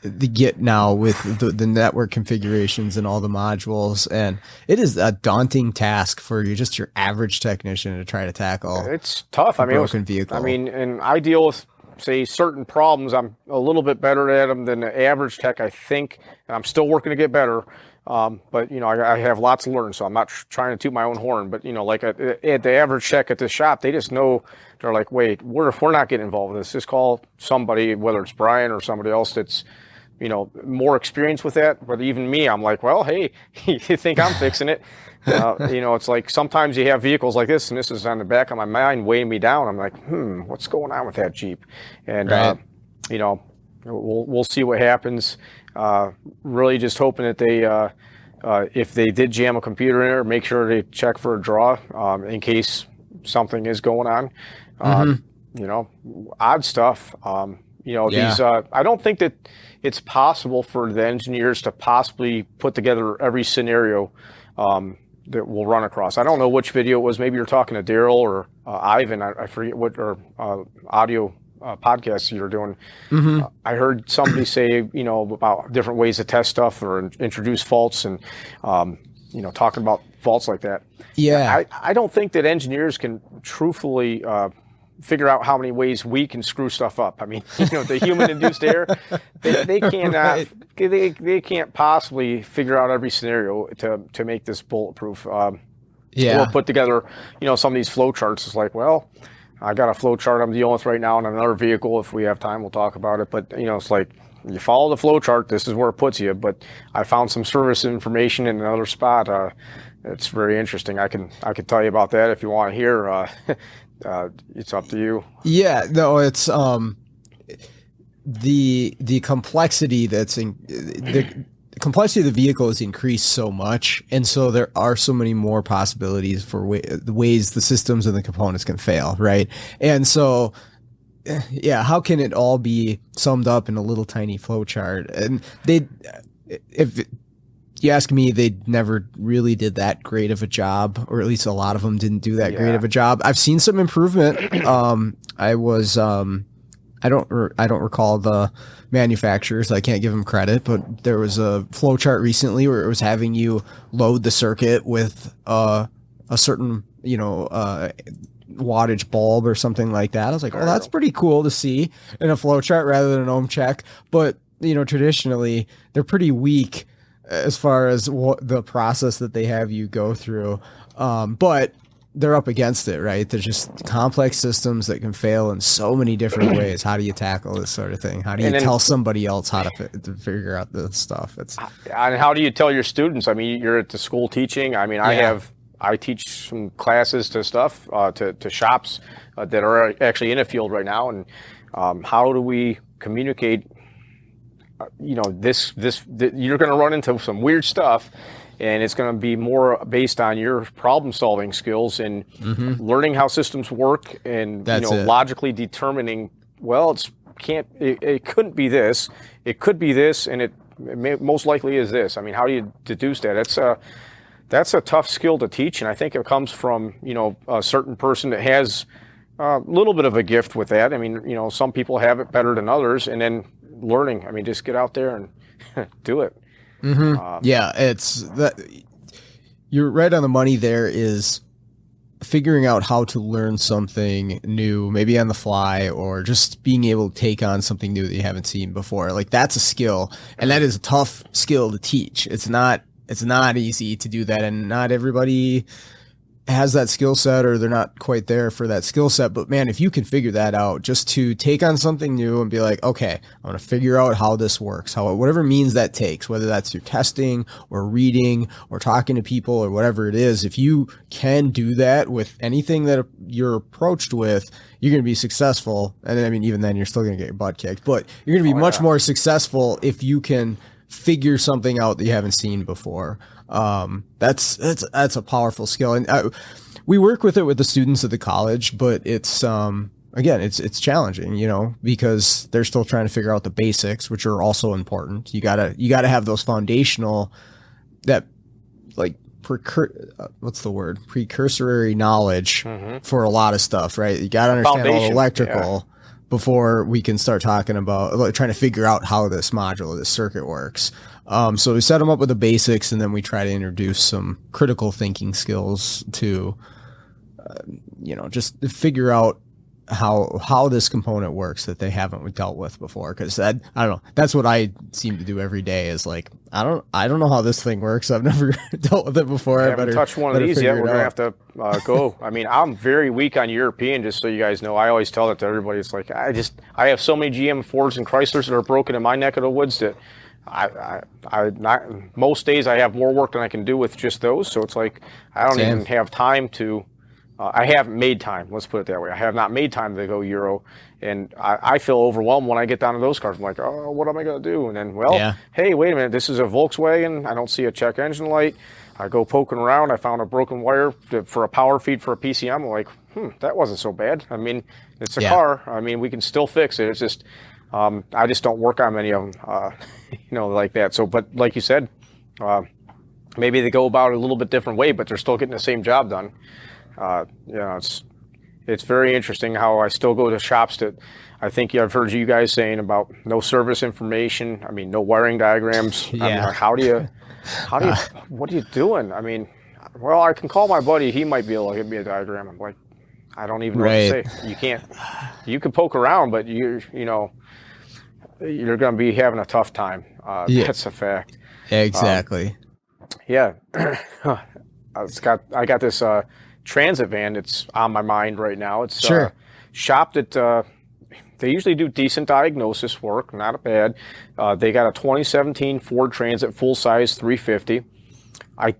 they get now with the network configurations and all the modules, and it is a daunting task for your average technician to try to tackle. It's tough. A broken vehicle. I mean, and I deal with, say, certain problems. I'm a little bit better at them than the average tech, I think, and I'm still working to get better. But I have lots to learn, so I'm not trying to toot my own horn. But like at the average tech at the shop, they just know, they're like, wait, we're not getting involved with this. Just call somebody, whether it's Brian or somebody else that's more experienced with that. But even me, I'm like, well, hey, you think I'm fixing it? It's like sometimes you have vehicles like this, and this is on the back of my mind weighing me down. I'm like, what's going on with that Jeep? And right. We'll see what happens. Really just hoping that they, if they did jam a computer in there, make sure they check for a draw in case something is going on. Odd stuff. These. I don't think that it's possible for the engineers to possibly put together every scenario that we'll run across. I don't know which video it was. Maybe you're talking to Daryl or Ivan. I forget what audio podcasts you're doing. I heard somebody say, about different ways to test stuff or introduce faults and, talking about faults like that. Yeah. I don't think that engineers can truthfully figure out how many ways we can screw stuff up. I mean, the human-induced error, they cannot, they can't possibly figure out every scenario to make this bulletproof. Or put together, some of these flow charts. It's like, well, I got a flow chart I'm dealing with right now in another vehicle. If we have time, we'll talk about it. But, it's like, you follow the flow chart, this is where it puts you. But I found some service information in another spot. It's very interesting. I can tell you about that if you want to hear. It's up to you. Yeah, no, it's the complexity the complexity of the vehicle has increased so much, and so there are so many more possibilities for the ways the systems and the components can fail, right? And so, yeah, how can it all be summed up in a little tiny flow chart? And if you ask me, they never really did that great of a job, or at least a lot of them didn't do that great of a job. I've seen some improvement. I don't recall the manufacturers. I can't give them credit, but there was a flow chart recently where it was having you load the circuit with a certain, wattage bulb or something like that. I was like, oh, that's pretty cool to see in a flow chart rather than an ohm check. But, traditionally they're pretty weak as far as what the process that they have you go through. But they're up against it, right? There's just complex systems that can fail in so many different ways. How do you tackle this sort of thing? How do you tell somebody else how to figure out this stuff? And how do you tell your students? I mean, you're at the school teaching. I mean, I teach some classes to stuff, to shops that are actually in a field right now. And how do we communicate? You're going to run into some weird stuff, and it's going to be more based on your problem solving skills and learning how systems work and logically determining, well, it couldn't be this, it could be this, and it most likely is this. I mean, how do you deduce that? That's a tough skill to teach, and I think it comes from a certain person that has a little bit of a gift with that. I mean, some people have it better than others, and then learning. I mean, just get out there and do it. It's that you're right on the money. There is figuring out how to learn something new, maybe on the fly, or just being able to take on something new that you haven't seen before. Like, that's a skill, and that is a tough skill to teach. It's not easy to do that, and not everybody has that skill set, or they're not quite there for that skill set. But man, if you can figure that out, just to take on something new and be like, okay, I'm going to figure out how this works, whatever means that takes, whether that's through testing or reading or talking to people or whatever it is, if you can do that with anything that you're approached with, you're going to be successful. And I mean, even then you're still going to get your butt kicked, but you're going to be much more successful if you can figure something out that you haven't seen before. That's a powerful skill. And we work with it with the students at the college, but it's, again, it's challenging, because they're still trying to figure out the basics, which are also important. You gotta have those foundational, that like what's the word? Precursory knowledge for a lot of stuff, right? You gotta understand all the electrical before we can start talking about trying to figure out how this module, this circuit works. So we set them up with the basics, and then we try to introduce some critical thinking skills to, just figure out how this component works that they haven't dealt with before. Because I don't know, that's what I seem to do every day. Is like I don't know how this thing works. I've never dealt with it before. I haven't touched one of these yet. We're gonna have to go. I mean, I'm very weak on European. Just so you guys know, I always tell that to everybody. It's like I have so many GM Fords and Chryslers that are broken in my neck of the woods that most days I have more work than I can do with just those. So it's like I don't even have time to. I haven't made time. Let's put it that way. I have not made time to go Euro, and I feel overwhelmed when I get down to those cars. I'm like, oh, what am I going to do? And then, hey, wait a minute. This is a Volkswagen. I don't see a check engine light. I go poking around. I found a broken wire for a power feed for a PCM. I'm like, that wasn't so bad. I mean, it's a car. I mean, we can still fix it. It's just, I just don't work on many of them, like that. So, but like you said, maybe they go about it a little bit different way, but they're still getting the same job done. It's very interesting how I still go to shops that I think I've heard you guys saying about no service information. I mean, no wiring diagrams. Yeah. I mean, what are you doing? I mean, well, I can call my buddy. He might be able to give me a diagram. I'm like, I don't even know what to say. You can poke around, but you're going to be having a tough time. That's a fact. Exactly. I got this, transit van. It's on my mind right now. It's shop that they usually do decent diagnosis work, not bad. They got a 2017 Ford Transit full size 350. I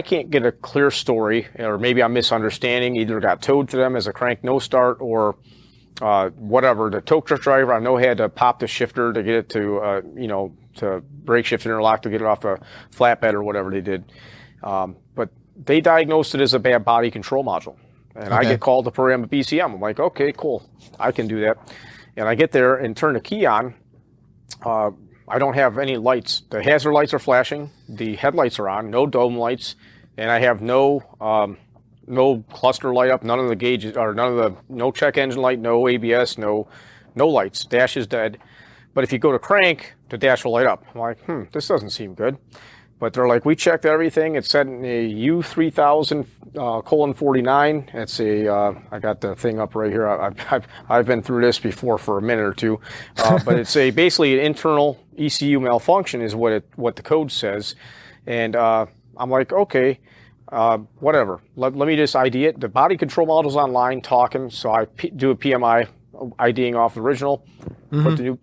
can't get a clear story, or maybe I'm misunderstanding. Either got towed to them as a crank no start, or whatever. The tow truck driver I know had to pop the shifter to get it to to brake shift interlock to get it off a flatbed or whatever they did. But they diagnosed it as a bad body control module. And I get called to program a BCM. I'm like, okay, cool. I can do that. And I get there and turn the key on. I don't have any lights. The hazard lights are flashing. The headlights are on, no dome lights. And I have no cluster light up, none of the gauges, or no check engine light, no ABS, no lights. Dash is dead. But if you go to crank, the dash will light up. I'm like, this doesn't seem good. But they're like, we checked everything. It's set in a U3000:49. It's I got the thing up right here. I've been through this before for a minute or two. But it's basically an internal ECU malfunction is what the code says. And I'm like, okay, whatever. Let me just ID it. The body control module's online talking. So I do a PMI IDing off the original,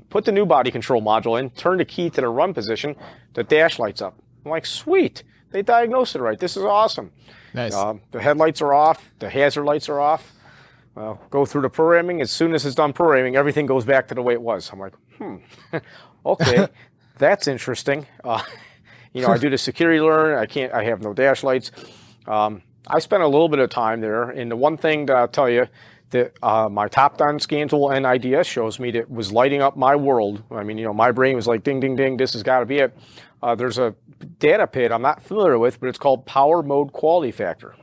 put the new body control module in, turn the key to the run position, the dash lights up. I'm like, sweet, they diagnosed it right. This is awesome. Nice. The headlights are off. The hazard lights are off. Go through the programming. As soon as it's done programming, everything goes back to the way it was. I'm like, okay, that's interesting. I do the security learn. I have no dash lights. I spent a little bit of time there. And the one thing that I'll tell you that my top-down scan tool NIDS shows me that was lighting up my world. I mean, my brain was like, ding, ding, ding, this has got to be it. There's a data PID I'm not familiar with, but it's called Power Mode Quality Factor.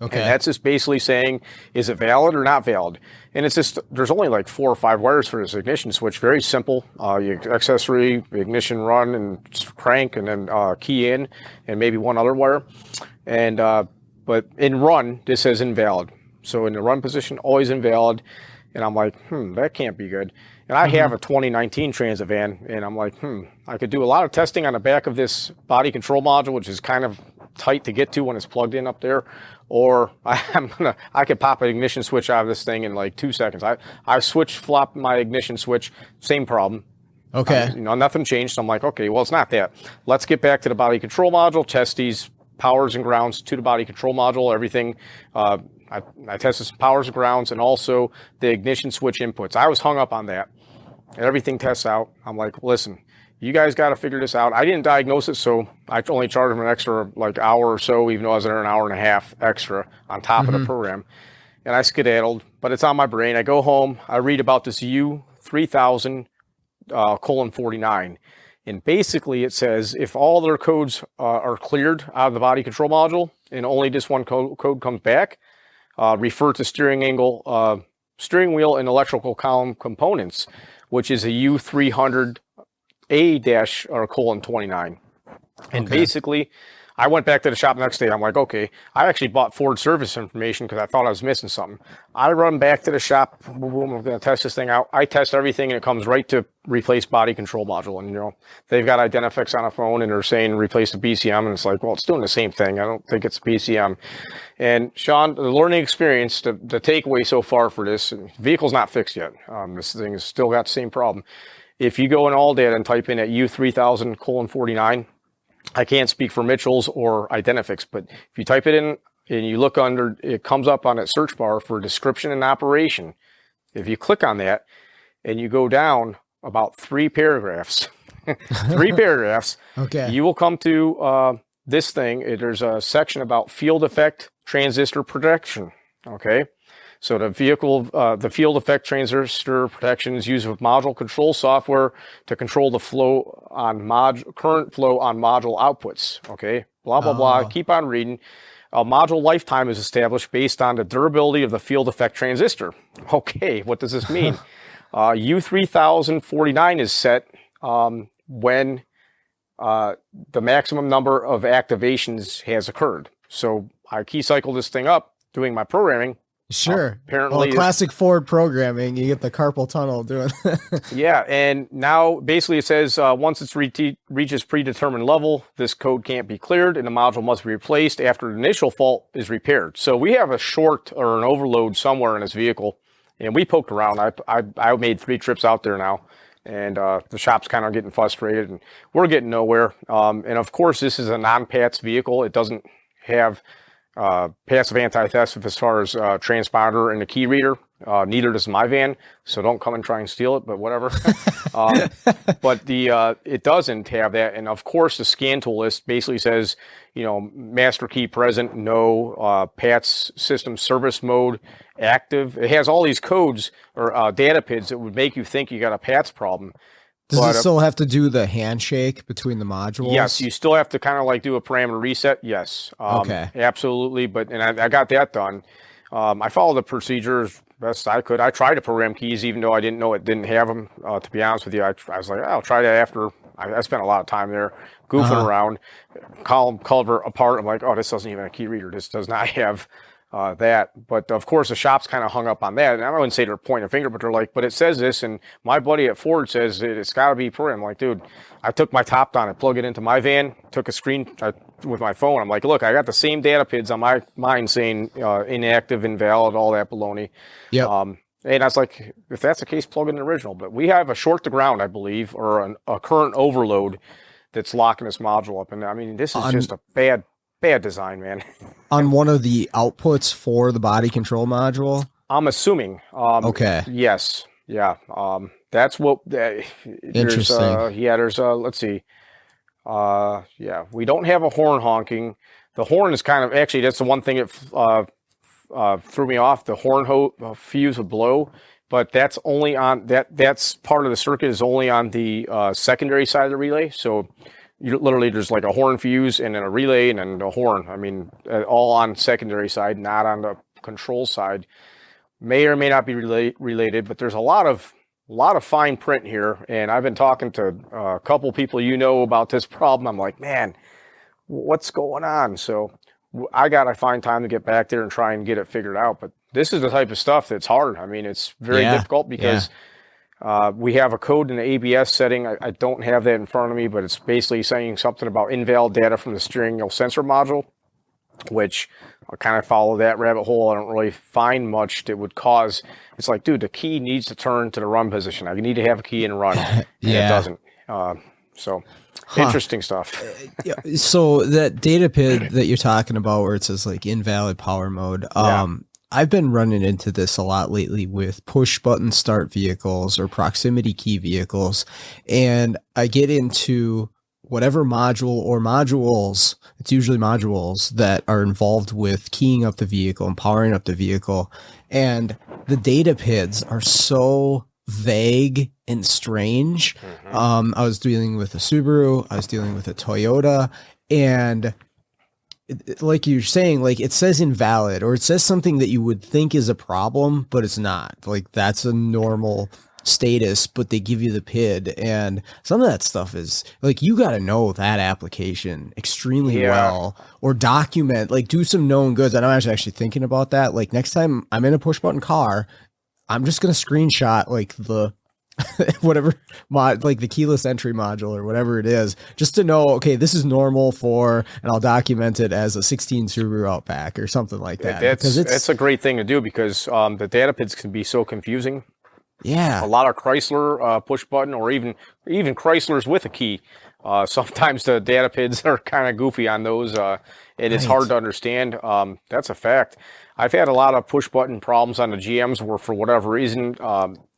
Okay. And that's just basically saying, is it valid or not valid? And it's just, there's only like 4 or 5 wires for this ignition switch. Very simple. Accessory, ignition run, and crank, and then key in, and maybe one other wire. And but in run, this says invalid. So in the run position, always invalid. And I'm like, that can't be good. And I have a 2019 Transit van, and I'm like, I could do a lot of testing on the back of this body control module, which is kind of tight to get to when it's plugged in up there. Or I could pop an ignition switch out of this thing in like 2 seconds. I flopped my ignition switch, same problem. Okay. Nothing changed. So I'm like, okay, well, it's not that. Let's get back to the body control module, test these powers and grounds to the body control module, everything. I tested some powers and grounds and also the ignition switch inputs. I was hung up on that. And everything tests out. I'm like, listen, you guys got to figure this out. I didn't diagnose it, so I only charged them an extra hour or so, even though I was there an hour and a half extra on top of the program. And I skedaddled, but it's on my brain. I go home, I read about this U3000 colon 49. And basically it says if all their codes are cleared out of the body control module and only this one code comes back, refer to steering wheel and electrical column components, which is a U300A- or colon 29. And basically, I went back to the shop the next day. I'm like, okay, I actually bought Ford service information because I thought I was missing something. I run back to the shop. Boom, boom, I'm going to test this thing out. I test everything, and it comes right to replace body control module. And, they've got Identifix on a phone, and they're saying replace the BCM. And it's like, well, it's doing the same thing. I don't think it's BCM. And, Sean, the learning experience, the takeaway so far for this, vehicle's not fixed yet. This thing has still got the same problem. If you go in all data and type in at U3000 colon 49, I can't speak for Mitchell's or Identifix, but if you type it in and you look under, it comes up on that search bar for description and operation. If you click on that and you go down about 3 paragraphs, Okay. you will come to this thing. There's a section about field effect transistor protection. Okay. So the field effect transistor protection is used with module control software to control the flow on current flow on module outputs. Okay, blah, blah, blah. Keep on reading. A module lifetime is established based on the durability of the field effect transistor. Okay, what does this mean? U3049 is set when the maximum number of activations has occurred. So I key cycle this thing up doing my programming. Sure. Apparently, classic Ford programming, you get the carpal tunnel doing. Yeah, and now basically it says once it reaches predetermined level, this code can't be cleared, and the module must be replaced after the initial fault is repaired. So we have a short or an overload somewhere in this vehicle, and we poked around. I made 3 trips out there now, and the shop's kind of getting frustrated, and we're getting nowhere. And of course, this is a non-PATS vehicle. It doesn't have passive anti-theft as far as transponder and the key reader. Neither does my van, so don't come and try and steal it, but whatever. But it doesn't have that. And of course, the scan tool list basically says, master key present, no, PATS system service mode active. It has all these codes or data PIDs that would make you think you got a PATS problem. Does it still have to do the handshake between the modules? Yes, you still have to kind of like do a parameter reset. Yes. Okay. Absolutely. And I got that done. I followed the procedures best I could. I tried to program keys, even though I didn't know it didn't have them. To be honest with you, I was like, I'll try that after. I spent a lot of time there goofing around, column culvert apart. I'm like, oh, this doesn't even have a key reader. This does not have that. But of course, the shop's kind of hung up on that. And I wouldn't say they're pointing a finger, but they're like, but it says this. And my buddy at Ford says it's got to be programmed. I'm like, dude, I took my top down and plugged it into my van, took a screen with my phone. I'm like, look, I got the same data PIDs on mine saying inactive, invalid, all that baloney. Yeah. And I was like, if that's the case, plug in the original. But we have a short to ground, I believe, or a current overload that's locking this module up. And I mean, this is just a bad design, man. On one of the outputs for the body control module? I'm assuming. Okay. Yes. Yeah. That's what. Interesting. There's let's see. Yeah, we don't have a horn honking. The horn is kind of, actually, that's the one thing that threw me off. The horn fuse would blow, but that's only on that's part of the circuit is only on the secondary side of the relay. So there's like a horn fuse and then a relay and then a horn. I mean, all on secondary side, not on the control side. May or may not be related, but there's a lot of fine print here. And I've been talking to a couple people about this problem. I'm like, man, what's going on? So I got to find time to get back there and try and get it figured out. But this is the type of stuff that's hard. I mean, it's very difficult because we have a code in the ABS setting. I don't have that in front of me, but it's basically saying something about invalid data from the steering wheel sensor module, which I kind of follow that rabbit hole. I don't really find much that would cause. It's like, dude, the key needs to turn to the run position. I need to have a key in run. And it doesn't. Interesting stuff. So that data PID that you're talking about where it says like invalid power mode, I've been running into this a lot lately with push button start vehicles or proximity key vehicles. And I get into whatever module or modules, it's usually modules that are involved with keying up the vehicle and powering up the vehicle. And the data PIDs are so vague and strange. I was dealing with a Subaru, I was dealing with a Toyota, and like you're saying, like it says invalid, or it says something that you would think is a problem, but it's not. Like that's a normal status, but they give you the PID, and some of that stuff is like you got to know that application extremely well, or document, like do some known goods. And I'm actually thinking about that. Like next time I'm in a push button car, I'm just gonna screenshot like the whatever mod, like the keyless entry module or whatever it is, just to know, okay, this is normal for, and I'll document it as a 16 Subaru Outback or something like that. That's a great thing to do, because the data PIDs can be so confusing. Yeah, a lot of Chrysler push button, or even Chryslers with a key. Sometimes the data PIDs are kind of goofy on those, and it's hard to understand. That's a fact. I've had a lot of push button problems on the GMs where, for whatever reason,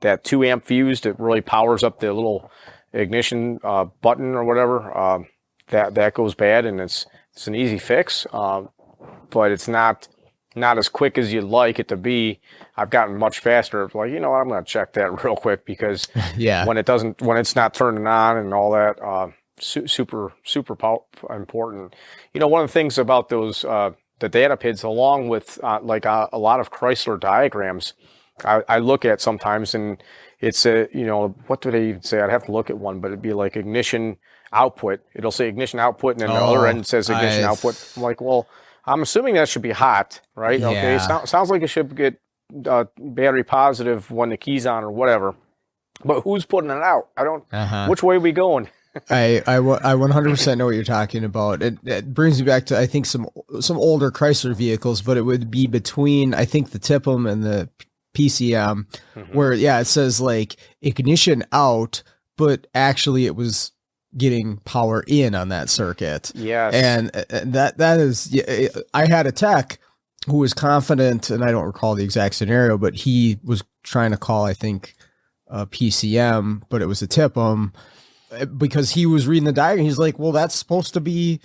that 2 amp fuse that really powers up the little ignition button or whatever, that goes bad, and it's an easy fix, but it's not as quick as you'd like it to be. I've gotten much faster. Like, I'm going to check that real quick, because when it's not turning on and all that, super important. One of the things about those the data PIDs, along with a lot of Chrysler diagrams, I look at sometimes, and it's what do they even say? I'd have to look at one, but it'd be like ignition output. It'll say ignition output, and then the other end says ignition output. I'm like, well, I'm assuming that should be hot, right? Yeah. Okay, sounds like it should get battery positive when the key's on or whatever. But who's putting it out? I don't. Which way are we going? I 100% know what you're talking about. It brings me back to, I think, some older Chrysler vehicles, but it would be between, I think, the TIPM and the PCM, where it says like ignition out, but actually it was getting power in on that circuit. Yes. And that is, I had a tech who was confident, and I don't recall the exact scenario, but he was trying to call, I think, PCM, but it was a TIPM, because he was reading the diagram. He's like, well, that's supposed to be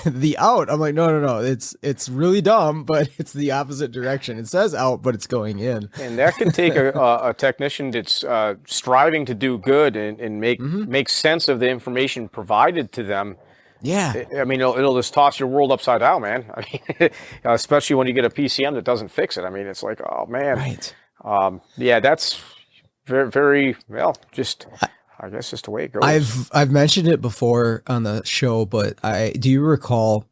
the out. I'm like, no. It's really dumb, but it's the opposite direction. It says out, but it's going in. And that can take a technician that's striving to do good and make sense of the information provided to them. Yeah. I mean, it'll just toss your world upside down, man. I mean, especially when you get a PCM that doesn't fix it. I mean, it's like, oh man. Right. That's very, very well, just, I guess just the way it goes. I've mentioned it before on the show, but do you recall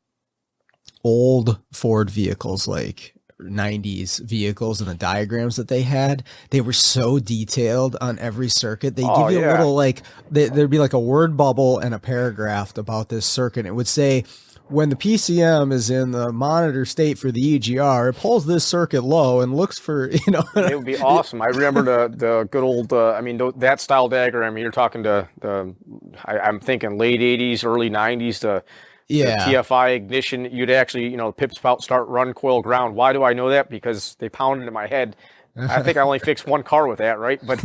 old Ford vehicles, like 90s vehicles, and the diagrams that they had? They were so detailed on every circuit. They give you a little, like, there'd be like a word bubble and a paragraph about this circuit. It would say, when the PCM is in the monitor state for the EGR, it pulls this circuit low and looks for, It would be awesome. I remember the good old, that style diagram. You're talking I'm thinking late 80s, early 90s, the TFI ignition. You'd actually, pip spout, start, run, coil, ground. Why do I know that? Because they pounded in my head. I think I only fixed one car with that, right? But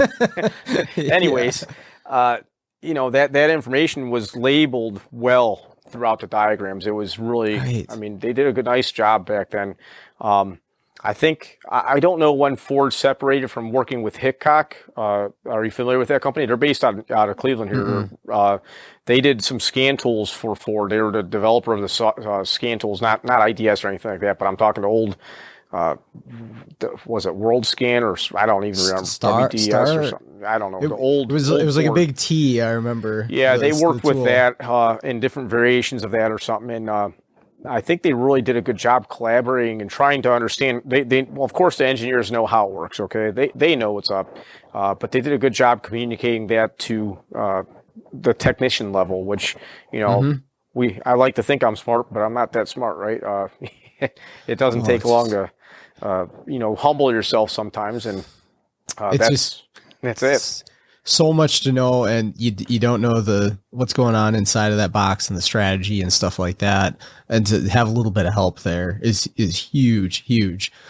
anyways, that information was labeled well throughout the diagrams. It was really, I mean, they did a nice job back then. I think, I don't know when Ford separated from working with Hickok. Are you familiar with that company? They're based out of Cleveland here. They did some scan tools for Ford. They were the developer of the scan tools, not IDS or anything like that, but I'm talking to old, was it World Scan, or I don't even remember, WDS or something. I don't know. It was like a big T, I remember. Yeah, they worked with that in different variations of that or something. And I think they really did a good job collaborating and trying to understand. Well, of course, the engineers know how it works. Okay, they know what's up, but they did a good job communicating that to the technician level, which I like to think I'm smart, but I'm not that smart, right? It doesn't take long to humble yourself sometimes, and that's it. So much to know, and you don't know what's going on inside of that box and the strategy and stuff like that, and to have a little bit of help there is huge. It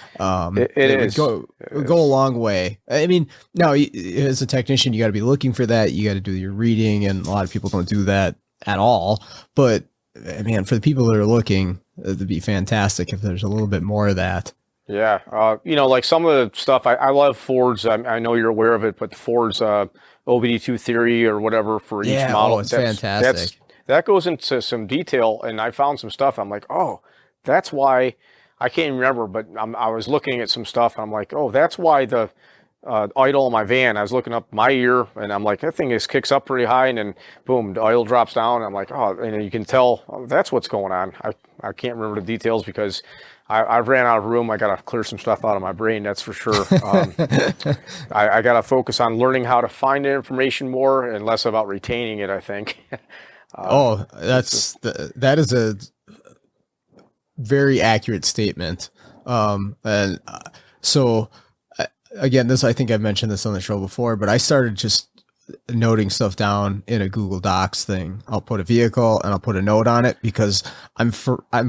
would go a long way. I mean, now as a technician, you got to be looking for that. You got to do your reading, and a lot of people don't do that at all. But man, for the people that are looking, it'd be fantastic if there's a little bit more of that. Yeah. Like some of the stuff, I love Ford's. I know you're aware of it, but Ford's OBD2 theory or whatever for each Yeah, model. it's fantastic. That goes into some detail, and I found some stuff. I'm like, oh, that's why. I can't even remember, but I was looking at some stuff, and I'm like, oh, that's why the idle in my van. I was looking up my ear, and I'm like, that thing just kicks up pretty high, and then boom, the oil drops down. I'm like, oh, and you can tell that's what's going on. I can't remember the details because I ran out of room. I got to clear some stuff out of my brain, that's for sure. I got to focus on learning how to find the information more and less about retaining it, I think. That is a very accurate statement. And so again, I think I've mentioned this on the show before, but I started just noting stuff down in a Google Docs thing. I'll put a vehicle and I'll put a note on it because I'm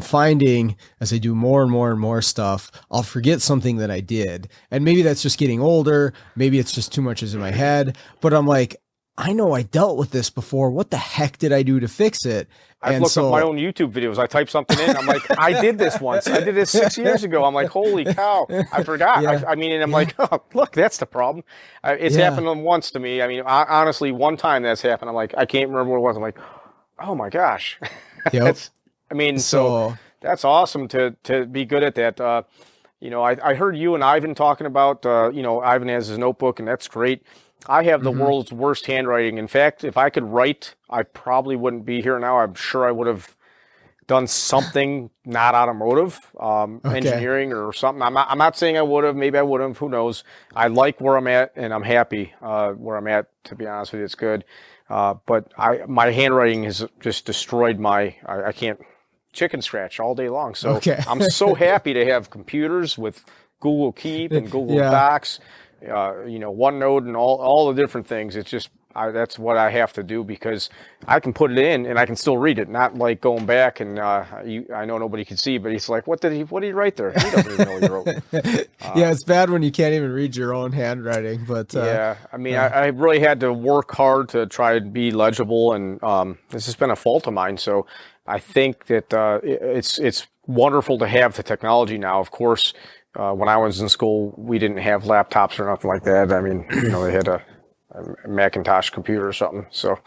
finding as I do more and more and more stuff, I'll forget something that I did. And maybe that's just getting older. Maybe it's just too much is in my head, but I'm like, I know I dealt with this before. What the heck did I do to fix it? I've looked up my own YouTube videos. I type something in. I'm like, I did this once. I did this 6 years ago. I'm like, holy cow, I forgot. Yeah. And I'm like, oh, look, that's the problem. It's happened once to me. I mean, honestly, one time that's happened. I'm like, I can't remember what it was. I'm like, oh my gosh. Yep. So that's awesome to be good at that. I heard you and Ivan talking about, Ivan has his notebook, and that's great. I have the world's worst handwriting. In fact, if I could write, I probably wouldn't be here now. I'm sure I would have done something not automotive, engineering or something. I'm not saying I would have. Maybe I would have. Who knows? I like where I'm at, and I'm happy where I'm at. To be honest with you, it's good. But my handwriting has just destroyed I can't chicken scratch all day long. So I'm so happy to have computers with Google Keep and Google Docs. OneNote and all the different things. It's just that's what I have to do because I can put it in and I can still read it. Not like going back and I know nobody can see, but he's like, what did he write there? He doesn't even know what he wrote. Yeah, it's bad when you can't even read your own handwriting. But I really had to work hard to try to be legible, and this has been a fault of mine. So I think that it's wonderful to have the technology now. Of course. When I was in school, we didn't have laptops or nothing like that. I mean, they had a Macintosh computer or something. So,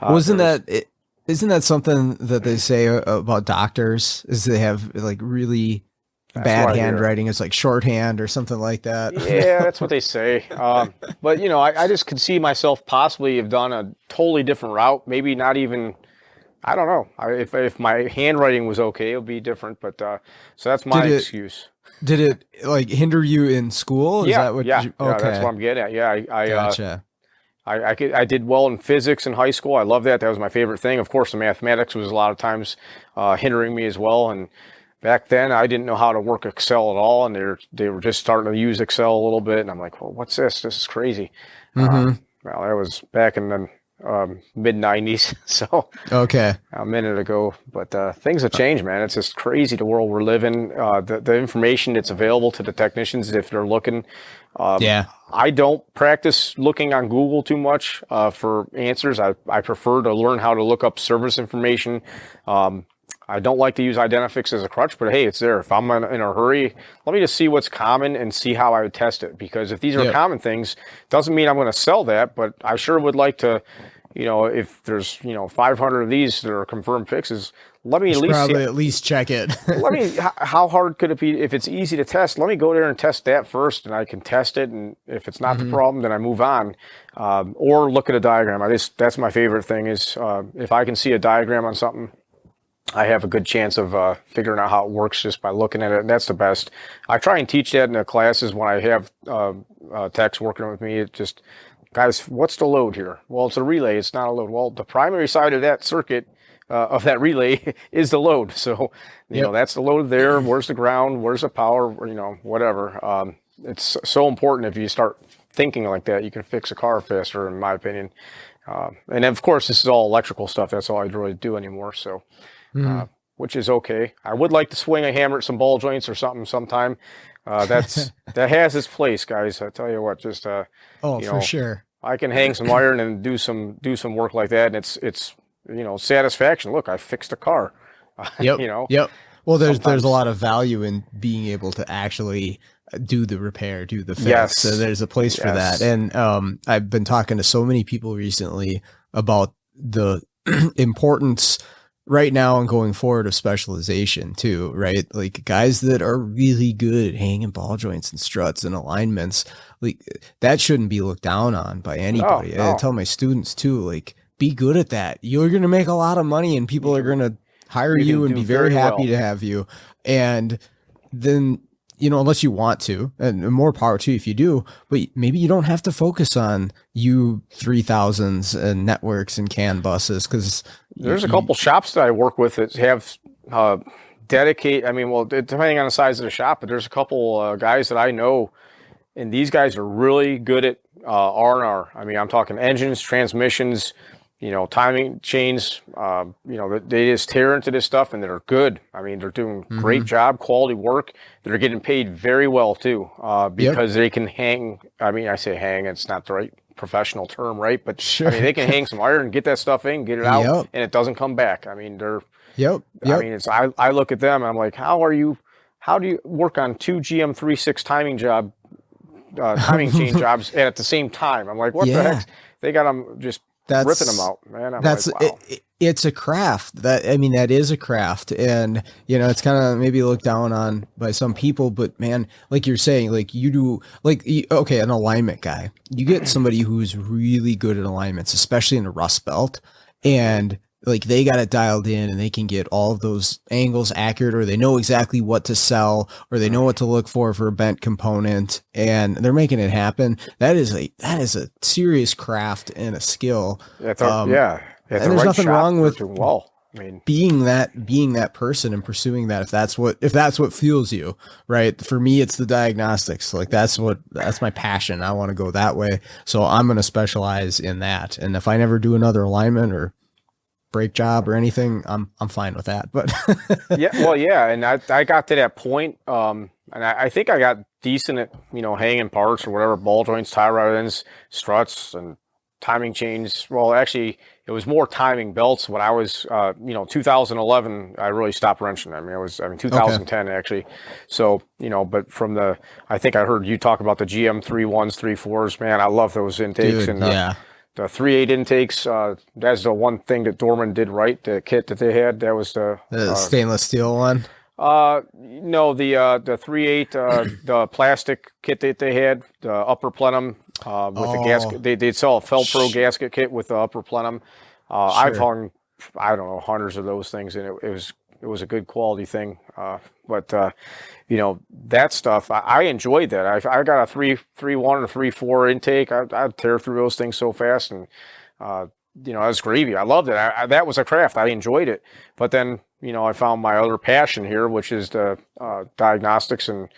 isn't that something that they say about doctors? Is they have like really bad handwriting? It's like shorthand or something like that. Yeah, that's what they say. But I just could see myself possibly have done a totally different route. Maybe not even. I don't know. If my handwriting was okay, it would be different. But so that's my excuse. Did it like hinder you in school? Yeah, that's what I'm getting at. Yeah, Gotcha. I did well in physics in high school. I love that. That was my favorite thing. Of course, the mathematics was a lot of times hindering me as well. And back then, I didn't know how to work Excel at all, and they were just starting to use Excel a little bit. And I'm like, well, what's this? This is crazy. Well, that was back in the mid 90s. So a minute ago, but things have changed, man. It's just crazy the world we're living. The information that's available to the technicians if they're looking. I don't practice looking on Google too much for answers. I prefer to learn how to look up service information. I don't like to use Identifix as a crutch, but hey, it's there. If I'm in a hurry, let me just see what's common and see how I would test it. Because if these are common things, doesn't mean I'm going to sell that, but I sure would like to, if there's, 500 of these that are confirmed fixes, let me at least check it. How hard could it be? If it's easy to test, let me go there and test that first, and I can test it. And if it's not the problem, then I move on, or look at a diagram. That's my favorite thing is, if I can see a diagram on something, I have a good chance of figuring out how it works just by looking at it, and that's the best. I try and teach that in the classes when I have techs working with me. It just, guys, what's the load here? Well, it's a relay. It's not a load. Well, the primary side of that circuit of that relay is the load. So, that's the load there. Where's the ground? Where's the power? Whatever. It's so important. If you start thinking like that, you can fix a car faster, in my opinion. And of course, this is all electrical stuff. That's all I really do anymore. So. Which is okay. I would like to swing a hammer at some ball joints or something sometime. That has its place, guys. I tell you what, for sure. I can hang some iron and do some work like that, and satisfaction. Look, I fixed a car. Yep. you know, Yep. Well, there's sometimes. a lot of value in being able to actually do the repair, do the fix. Yes. So there's a place for that. Yes. And I've been talking to so many people recently about the importance right now and going forward of specialization too, right? Like guys that are really good at hanging ball joints and struts and alignments, like that shouldn't be looked down on by anybody. No. I tell my students too, like be good at that. You're going to make a lot of money and people are going to hire you and be very happy to have you. And then, unless you want to, and more power to you if you do, but maybe you don't have to focus on U3000s and networks and CAN buses, because there's a couple shops that I work with that have dedicate. I mean, well, depending on the size of the shop, but there's a couple guys that I know, and these guys are really good at R&R. I mean, I'm talking engines, transmissions, timing chains. They just tear into this stuff, and they're good. I mean, they're doing great job, quality work. They're getting paid very well too, because they can hang. I mean, I say hang, it's not the right professional term, right? But sure. I mean, they can hang some iron, get that stuff in, get it out, and it doesn't come back. I mean, they're. Yep. I mean, I look at them and I'm like, how do you work on two GM36 timing chain jobs at the same time? I'm like, what the heck? They got them just ripping them out, man. I'm like, wow. It's a craft. That is a craft, and it's kind of maybe looked down on by some people, but man, like you're saying, like you do, like okay, an alignment guy, you get somebody who's really good at alignments, especially in a rust belt, and like they got it dialed in and they can get all of those angles accurate, or they know exactly what to sell, or they know what to look for a bent component, and they're making it happen. That is a serious craft and a skill. And there's nothing wrong with I mean, being that person and pursuing that if that's what fuels you, right? For me, it's the diagnostics. Like that's my passion. I want to go that way. So I'm going to specialize in that. And if I never do another alignment or brake job or anything, I'm fine with that. But and I got to that point, and I think I got decent at hanging parts or whatever, ball joints, tie rod ends, struts, and timing chains. Well, actually, it was more timing belts. When I was 2011, I really stopped wrenching. I mean 2010 actually. So but I think I heard you talk about the GM31s, 34s. Man, I love those intakes. Dude, the 3.8 intakes, that's the one thing that Dorman did right. The kit that they had, that was the stainless steel one. No, the 3.8, the plastic kit that they had, the upper plenum with the gasket. They'd sell a Felpro gasket kit with the upper plenum. I've hung, I don't know, hundreds of those things, and it was a good quality thing. But that stuff, I enjoyed that. I got a 3.1 or 3.4 intake. I'd tear through those things so fast, and it was gravy. I loved it. That was a craft. I enjoyed it. But then, I found my other passion here, which is the diagnostics, and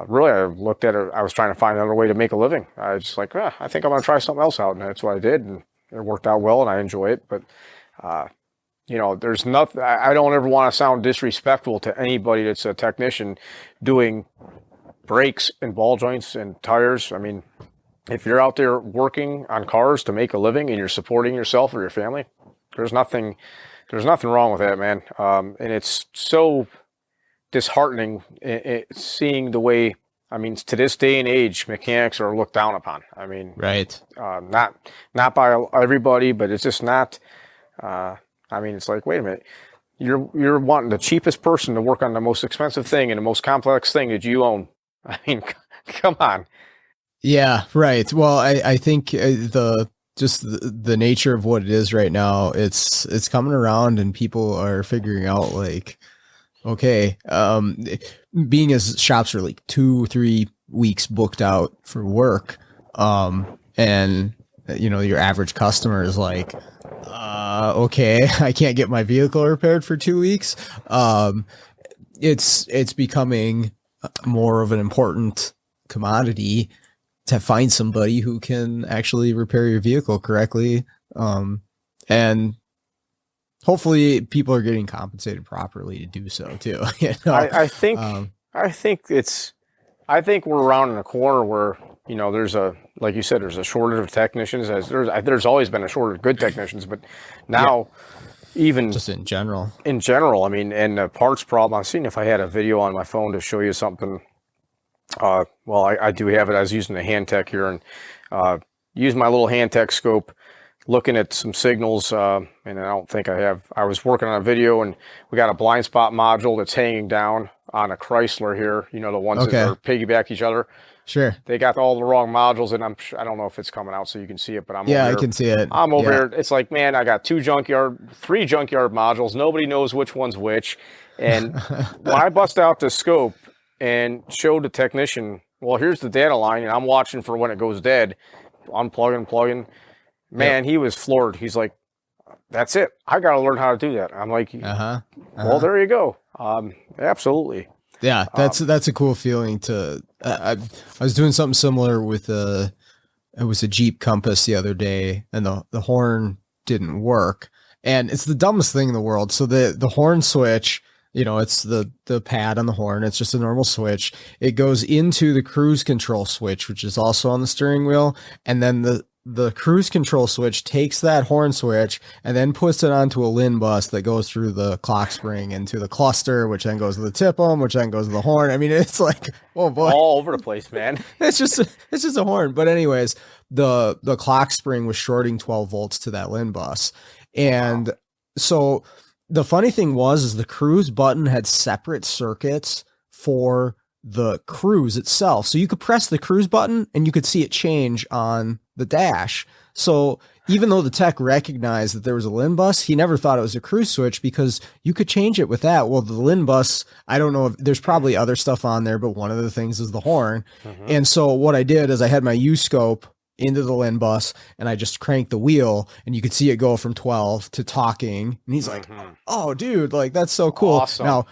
really I looked at it. I was trying to find another way to make a living. I was just like, I think I'm going to try something else out, and that's what I did, and it worked out well, and I enjoy it. But there's nothing. I don't ever want to sound disrespectful to anybody that's a technician doing brakes and ball joints and tires. I mean, if you're out there working on cars to make a living and you're supporting yourself or your family, there's nothing wrong with that, man. And it's so disheartening seeing the way, I mean, to this day and age, mechanics are looked down upon. I mean, right. Not by everybody, but it's just not, I mean, it's like, wait a minute, you're wanting the cheapest person to work on the most expensive thing and the most complex thing that you own. I mean, come on. Yeah, right. Well, I think the nature of what it is right now, it's coming around and people are figuring out like, okay, being as shops are like 2-3 weeks booked out for work, and your average customer is like, okay, I can't get my vehicle repaired for 2 weeks. It's becoming more of an important commodity to find somebody who can actually repair your vehicle correctly. And hopefully people are getting compensated properly to do so too. I think we're around in a corner where, there's a like you said, there's a shortage of technicians. As there's always been a shortage of good technicians, but now even Just in general. I mean, and the parts problem. I've seen if I had a video on my phone to show you something. Well, I do have it. I was using the hand tech here and used my little hand tech scope, looking at some signals. And I don't think I have. I was working on a video, and we got a blind spot module that's hanging down on a Chrysler here. You know, the ones that are piggyback each other. Sure. They got all the wrong modules, and I don't know if it's coming out so you can see it, but I'm over I here. can see it. I'm over here. It's like, man, I got three junkyard modules. Nobody knows which one's which. And when I bust out the scope and showed the technician, well, here's the data line, and I'm watching for when it goes dead, unplugging, plugging. Man, he was floored. He's like, that's it. I got to learn how to do that. I'm like, well, there you go. Absolutely. Yeah, that's a cool feeling to. I was doing something similar with it was a Jeep Compass the other day, and the horn didn't work, and it's the dumbest thing in the world. So the horn switch, it's the pad on the horn. It's just a normal switch. It goes into the cruise control switch, which is also on the steering wheel, and then the cruise control switch takes that horn switch and then puts it onto a LIN bus that goes through the clock spring into the cluster, which then goes to the TIPM, which then goes to the horn. I mean, it's like, oh boy, all over the place, man. It's just a horn. But anyways, the clock spring was shorting 12 volts to that LIN bus. And so the funny thing is the cruise button had separate circuits for the cruise itself. So you could press the cruise button and you could see it change on the dash. So even though the tech recognized that there was a LIN bus, he never thought it was a cruise switch because you could change it with that. Well, the LIN bus, I don't know if there's probably other stuff on there, but one of the things is the horn. And so what I did is I had my U-scope into the LIN bus and I just cranked the wheel and you could see it go from 12 to talking. And he's like, oh dude, like that's so cool. Awesome. Now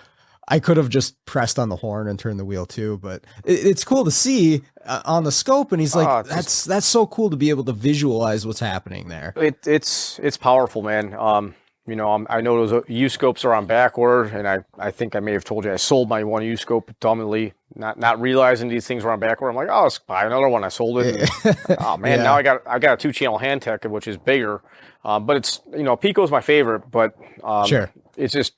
I could have just pressed on the horn and turned the wheel too, but it's cool to see on the scope. And he's like, that's so cool to be able to visualize what's happening there. It's powerful, man. I know those U-scopes are on back order, and I think I may have told you I sold my one U-scope dumbly, not realizing these things were on back order. I'm like, oh, let's buy another one. I sold it. And, oh man, now I got a 2-channel hand tech, which is bigger. But it's Pico's my favorite, but Sure. It's just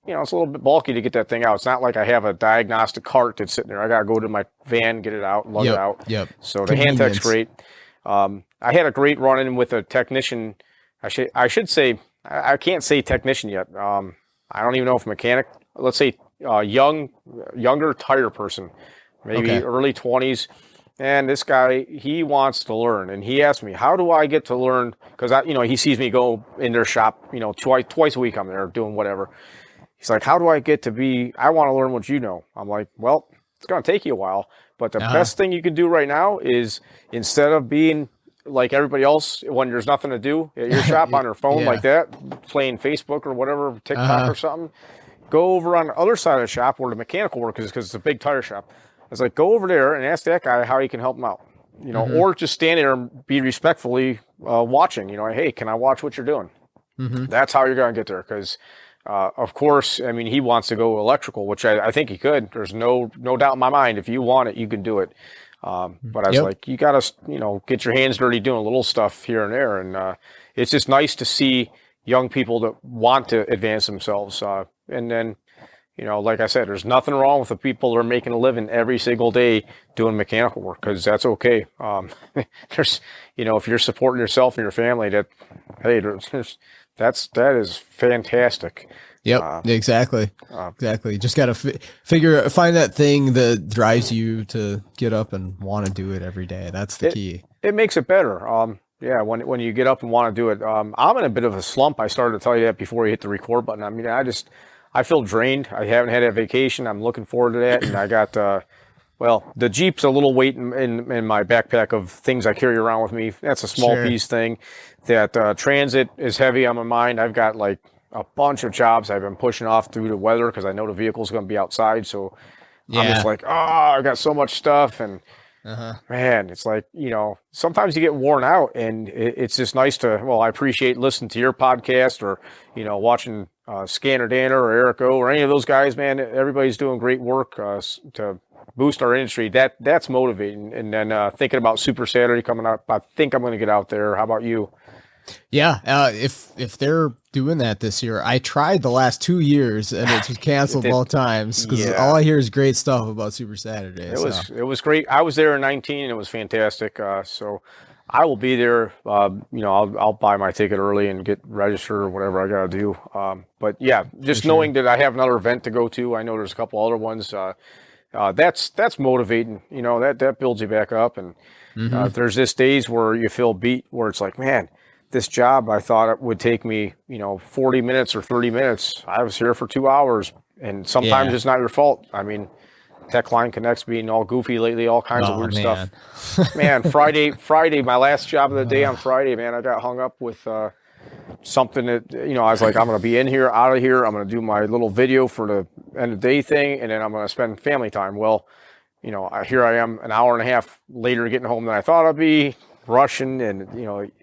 it's a little bit bulky to get that thing out. It's not like I have a diagnostic cart that's sitting there. I got to go to my van, get it out, lug it out. Yep. So the hand tech's great. I had a great run-in with a technician. I should say, I can't say technician yet. I don't even know if mechanic. Let's say younger tire person, maybe early 20s. And this guy, he wants to learn, and he asked me, "How do I get to learn?" Because he sees me go in their shop, twice a week. I'm there doing whatever. He's like, how do I get to be, I want to learn what you know. I'm like, well, it's going to take you a while. But the best thing you can do right now is instead of being like everybody else when there's nothing to do at your shop on your phone like that, playing Facebook or whatever, TikTok or something, go over on the other side of the shop where the mechanical work is because it's a big tire shop. I was like, go over there and ask that guy how you can help him out. Or just stand there and be respectfully watching. Hey, can I watch what you're doing? That's how you're going to get there because of course, I mean, he wants to go electrical, which I think he could. There's no doubt in my mind. If you want it, you can do it. But I was like, you got to, get your hands dirty doing little stuff here and there. And it's just nice to see young people that want to advance themselves. And then, like I said, there's nothing wrong with the people that are making a living every single day doing mechanical work because that's okay. There's, if you're supporting yourself and your family, that is fantastic. Yep, exactly. You just got to find that thing that drives you to get up and want to do it every day. That's the key. It makes it better. When you get up and want to do it. I'm in a bit of a slump. I started to tell you that before you hit the record button. I mean, I feel drained. I haven't had a vacation. I'm looking forward to that. And I got, the Jeep's a little weight in my backpack of things I carry around with me. That's a small piece thing. That transit is heavy on my mind. I've got like a bunch of jobs I've been pushing off through the weather because I know the vehicle's going to be outside. So I'm just like, I got so much stuff. And man, it's like, sometimes you get worn out and it's just nice to, I appreciate listening to your podcast or, watching Scanner Danner or Eric O or any of those guys, man. Everybody's doing great work to boost our industry, that's motivating. And then thinking about Super Saturday coming up, I think I'm going to get out there. How about you? Yeah, if they're doing that this year, I tried the last 2 years and it's canceled both times because all I hear is great stuff about Super Saturday. It was great. I was there in 19 and it was fantastic. So I will be there. I'll buy my ticket early and get registered or whatever I got to do. But yeah, just knowing that I have another event to go to. I know there's a couple other ones. That's motivating. That builds you back up. And there's this days where you feel beat, where it's like, man, this job, I thought it would take me, 40 minutes or 30 minutes. I was here for 2 hours, and sometimes it's not your fault. I mean, Tech Line Connect's being all goofy lately, all kinds of weird stuff. Man, Friday, my last job of the day on Friday, man, I got hung up with something that, I was like, I'm going to be in here, out of here. I'm going to do my little video for the end of the day thing, and then I'm going to spend family time. Well, here I am an hour and a half later getting home than I thought I'd be, rushing, and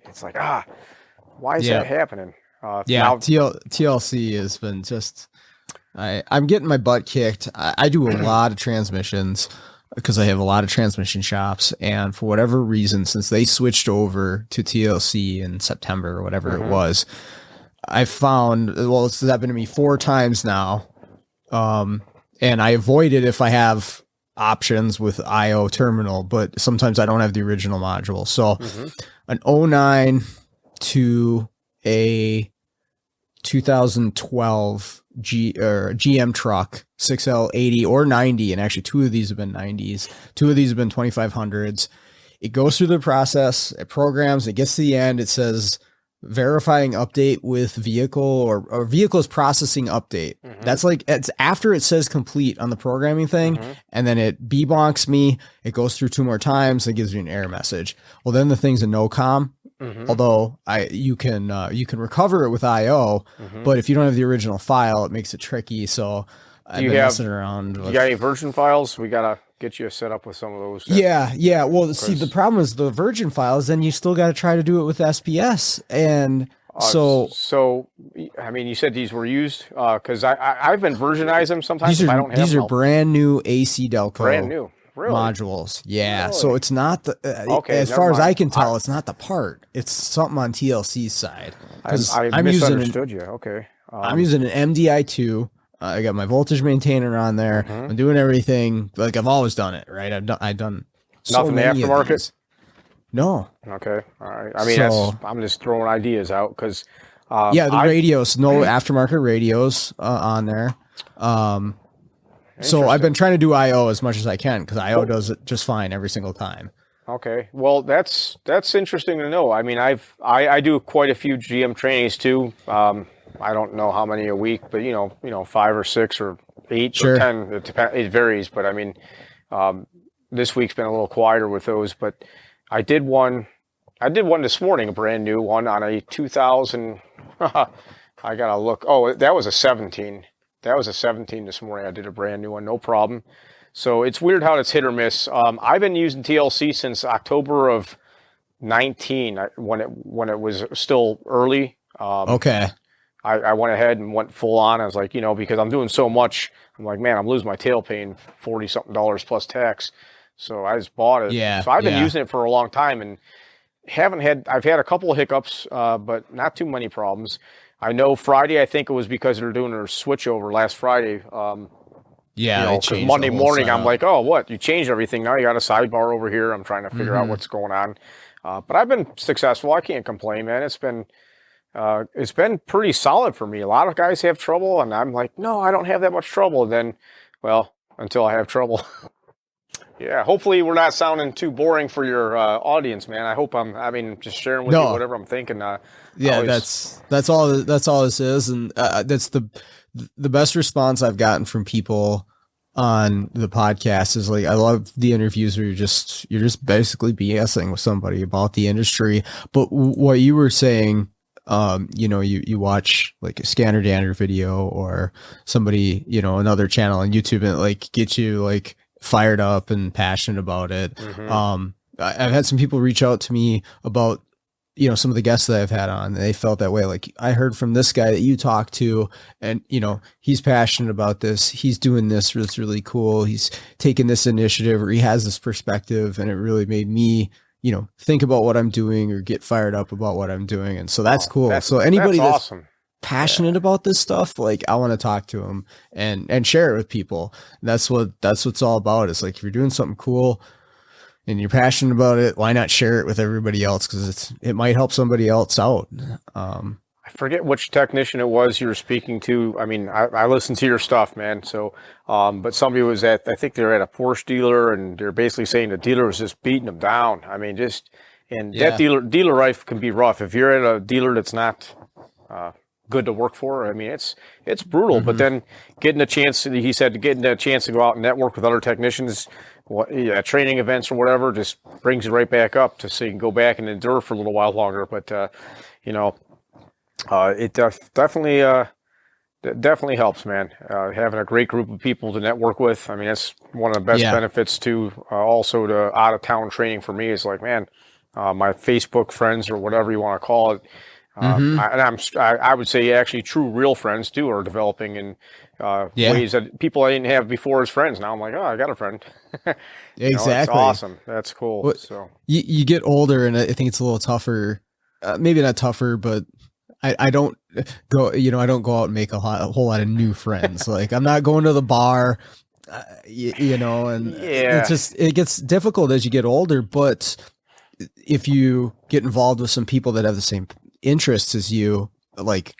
it's like, why is that happening? TLC has been just I'm getting my butt kicked. I do a lot of transmissions because I have a lot of transmission shops, and for whatever reason, since they switched over to TLC in September or whatever it was, I found, it's happened to me 4 times now, and I avoid it if I have options with IO terminal, but sometimes I don't have the original module. So an 09 to a 2012 GM truck, 6L80 or 90, and actually 2 of these have been 90s. 2 of these have been 2500s. It goes through the process, it programs, it gets to the end, it says verifying update with vehicle or vehicle's processing update. That's like, it's after it says complete on the programming thing, and then it bonks me. It goes through 2 more times. It gives me an error message. Well, then the thing's a no com. Although you can recover it with IO, but if you don't have the original file, it makes it tricky. So I've been messing around. You got any version files? We gotta get you set up with some of those. Yeah. Well, see, the problem is the virgin files. Then you still got to try to do it with SPS, and so I mean, you said these were used because I've been versionizing them sometimes. If I don't have these are brand new AC Delco. Brand new. Really? Modules. Yeah. Really? So it's not the, as far as I can tell, it's not the part. It's something on TLC's side. I misunderstood you. Okay. I'm using an MDI2. I got my voltage maintainer on there. I'm doing everything like I've always done it, right? I've done so nothing many aftermarket. No. Okay. All right. I mean, I'm just throwing ideas out because the radios, no aftermarket radios on there. So I've been trying to do IO as much as I can because IO does it just fine every single time. Okay. Well, that's interesting to know. I mean, I do quite a few GM trainings too. I don't know how many a week, but 5 or 6 or 8 or 10. It varies. But I mean, this week's been a little quieter with those. But I did one this morning, a brand new one on a 2000. I gotta look. Oh, that was a 17. That was a 17 this morning. I did a brand new one, no problem. So it's weird how it's hit or miss. I've been using TLC since October of 19 when it was still early. Okay. I went ahead and went full on. I was like, because I'm doing so much, I'm like, man, I'm losing my tail paying $40-something plus tax. So I just bought it. Yeah. So I've been using it for a long time and I've had a couple of hiccups, but not too many problems. I know Friday, I think it was because they're doing their switchover last Friday. Because Monday morning, I'm like, oh, what? You changed everything. Now you got a sidebar over here. I'm trying to figure out what's going on. But I've been successful. I can't complain, man. It's been pretty solid for me. A lot of guys have trouble, and I'm like, no, I don't have that much trouble. And then, well, until I have trouble. Yeah, hopefully we're not sounding too boring for your audience, man. I hope just sharing with you whatever I'm thinking. That's all this is, and that's the best response I've gotten from people on the podcast is like, I love the interviews where you're just basically BSing with somebody about the industry. But what you were saying, you watch like a Scanner Danner video or somebody, another channel on YouTube, and it like gets you like fired up and passionate about it. I've had some people reach out to me about you know, some of the guests that I've had on, they felt that way. Like, I heard from this guy that you talked to, and, you know, he's passionate about this. He's doing this. It's really cool. He's taking this initiative, or he has this perspective, and it really made me, you know, think about what I'm doing or get fired up about what I'm doing. And so that's cool. So anybody that's awesome. passionate about this stuff, like, I want to talk to them and share it with people. That's what it's all about. It's like, if you're doing something cool and you're passionate about it, why not share it with everybody else? Because it might help somebody else out. I forget which technician it was you were speaking to. I mean, I listened to your stuff, man. So, but somebody was I think they're at a Porsche dealer, and they're basically saying the dealer was just beating them down. I mean, that dealer life can be rough. If you're at a dealer that's not good to work for, I mean, it's brutal. But then getting a chance to go out and network with other technicians, training events or whatever, just brings you right back up so you can go back and endure for a little while longer. But you know, it definitely helps, man. Having a great group of people to network with. I mean, that's one of the best benefits to also to out of town training for me. Is like, man, my Facebook friends, or whatever you want to call it. I would say actually true real friends too are developing in ways that people I didn't have before as friends. Now I'm like, oh, I got a friend. Exactly. It's awesome. That's cool. Well, so you get older, and I think it's a little tougher. Maybe not tougher, but I don't go. You know, I don't go out and make a whole lot of new friends. Like, I'm not going to the bar. You know, and it gets difficult as you get older. But if you get involved with some people that have the same interests as you, like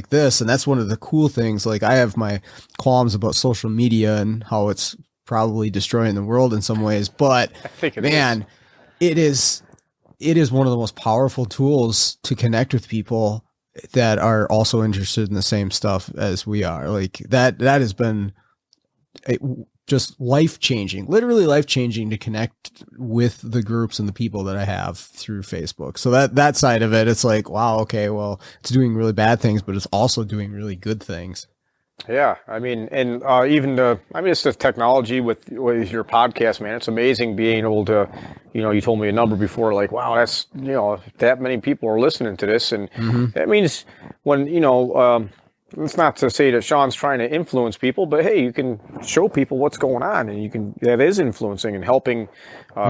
this, and that's one of the cool things. Like, I have my qualms about social media and how it's probably destroying the world in some ways, but man, it is one of the most powerful tools to connect with people that are also interested in the same stuff as we are. Like, that has been just life-changing, literally life-changing, to connect with the groups and the people that I have through Facebook. So that side of it, it's like, wow, okay, well, it's doing really bad things, but it's also doing really good things. Yeah, I mean, and it's the technology with your podcast, man. It's amazing being able to, you know, you told me a number before, like, wow, that's, you know, that many people are listening to this, and that means when, you know, it's not to say that Sean's trying to influence people, but hey, you can show people what's going on, and that is influencing and helping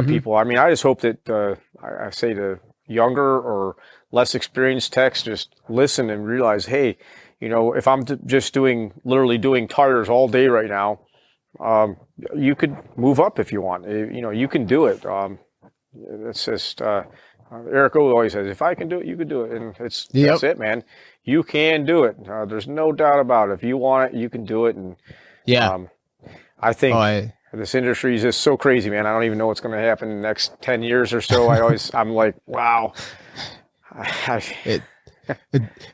people. I mean, I just hope that I say to younger or less experienced techs, just listen and realize, hey, you know, if I'm just literally doing tires all day right now, you could move up if you want. You know, you can do it. It's just Eric O always says, if I can do it, you can do it, and that's it, man. You can do it. There's no doubt about it. If you want it, you can do it. And I think this industry is just so crazy, man. I don't even know what's going to happen in the next 10 years or so. I'm like, wow.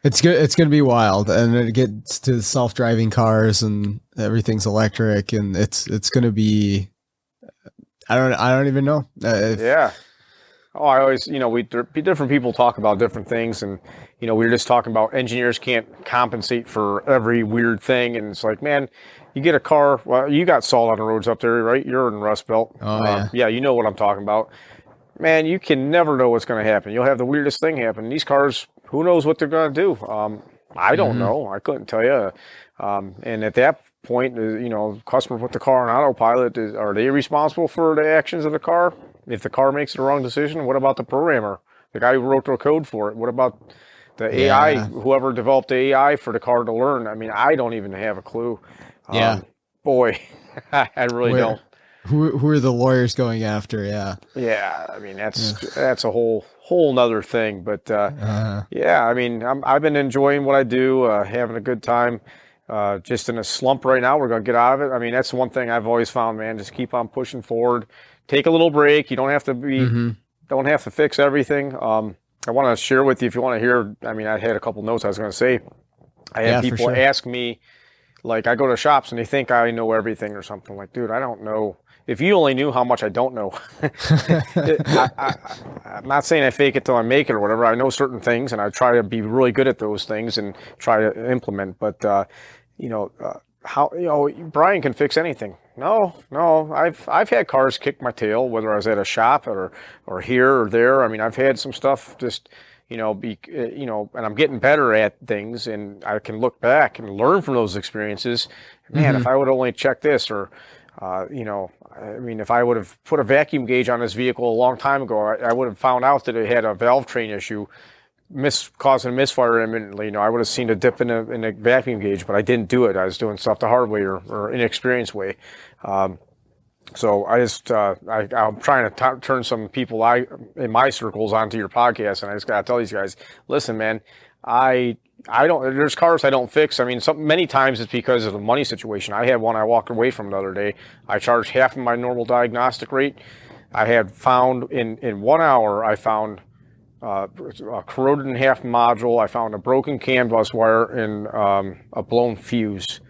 It's good. It's going to be wild, and it gets to self-driving cars and everything's electric, and it's going to be. I don't even know. I always, you know, different people talk about different things, and you know, we were just talking about engineers can't compensate for every weird thing, and it's like, man, you get a car. Well, you got salt on the roads up there, right? You're in Rust Belt. Oh yeah, you know what I'm talking about. Man, you can never know what's going to happen. You'll have the weirdest thing happen. These cars, who knows what they're going to do? I don't know. I couldn't tell you. And at that point, you know, customer put the car on autopilot. Are they responsible for the actions of the car? If the car makes the wrong decision, what about the programmer, the guy who wrote the code for it? What about the AI, whoever developed the AI for the car to learn? I mean, I don't even have a clue. Boy, I really don't. Who are the lawyers going after? Yeah. I mean, that's a whole nother thing. But I mean, I've been enjoying what I do, having a good time. Just in a slump right now. We're going to get out of it. I mean, that's one thing I've always found, man. Just keep on pushing forward. Take a little break. You don't have to don't have to fix everything. I want to share with you if you want to hear. I mean, I had a couple notes I was going to say. I had people ask me, like, I go to shops and they think I know everything or something. Like, dude, I don't know. If you only knew how much I don't know. I'm not saying I fake it till I make it or whatever. I know certain things, and I try to be really good at those things and try to implement. But how, you know, Brian can fix anything. No. I've had cars kick my tail, whether I was at a shop or here or there. I mean, I've had some stuff just, and I'm getting better at things, and I can look back and learn from those experiences. Man, if I would only check this, or if I would have put a vacuum gauge on this vehicle a long time ago, I would have found out that it had a valve train issue, causing a misfire imminently. I would have seen a dip in a vacuum gauge, but I didn't do it. I was doing stuff the hard way or inexperienced way. So I'm trying to turn some people in my circles onto your podcast, and I just got to tell these guys, listen, man, there's cars I don't fix. I mean, many times it's because of the money situation. I had one I walked away from the other day. I charged half of my normal diagnostic rate. I had found in 1 hour, I found a corroded in half module. I found a broken CAN bus wire and a blown fuse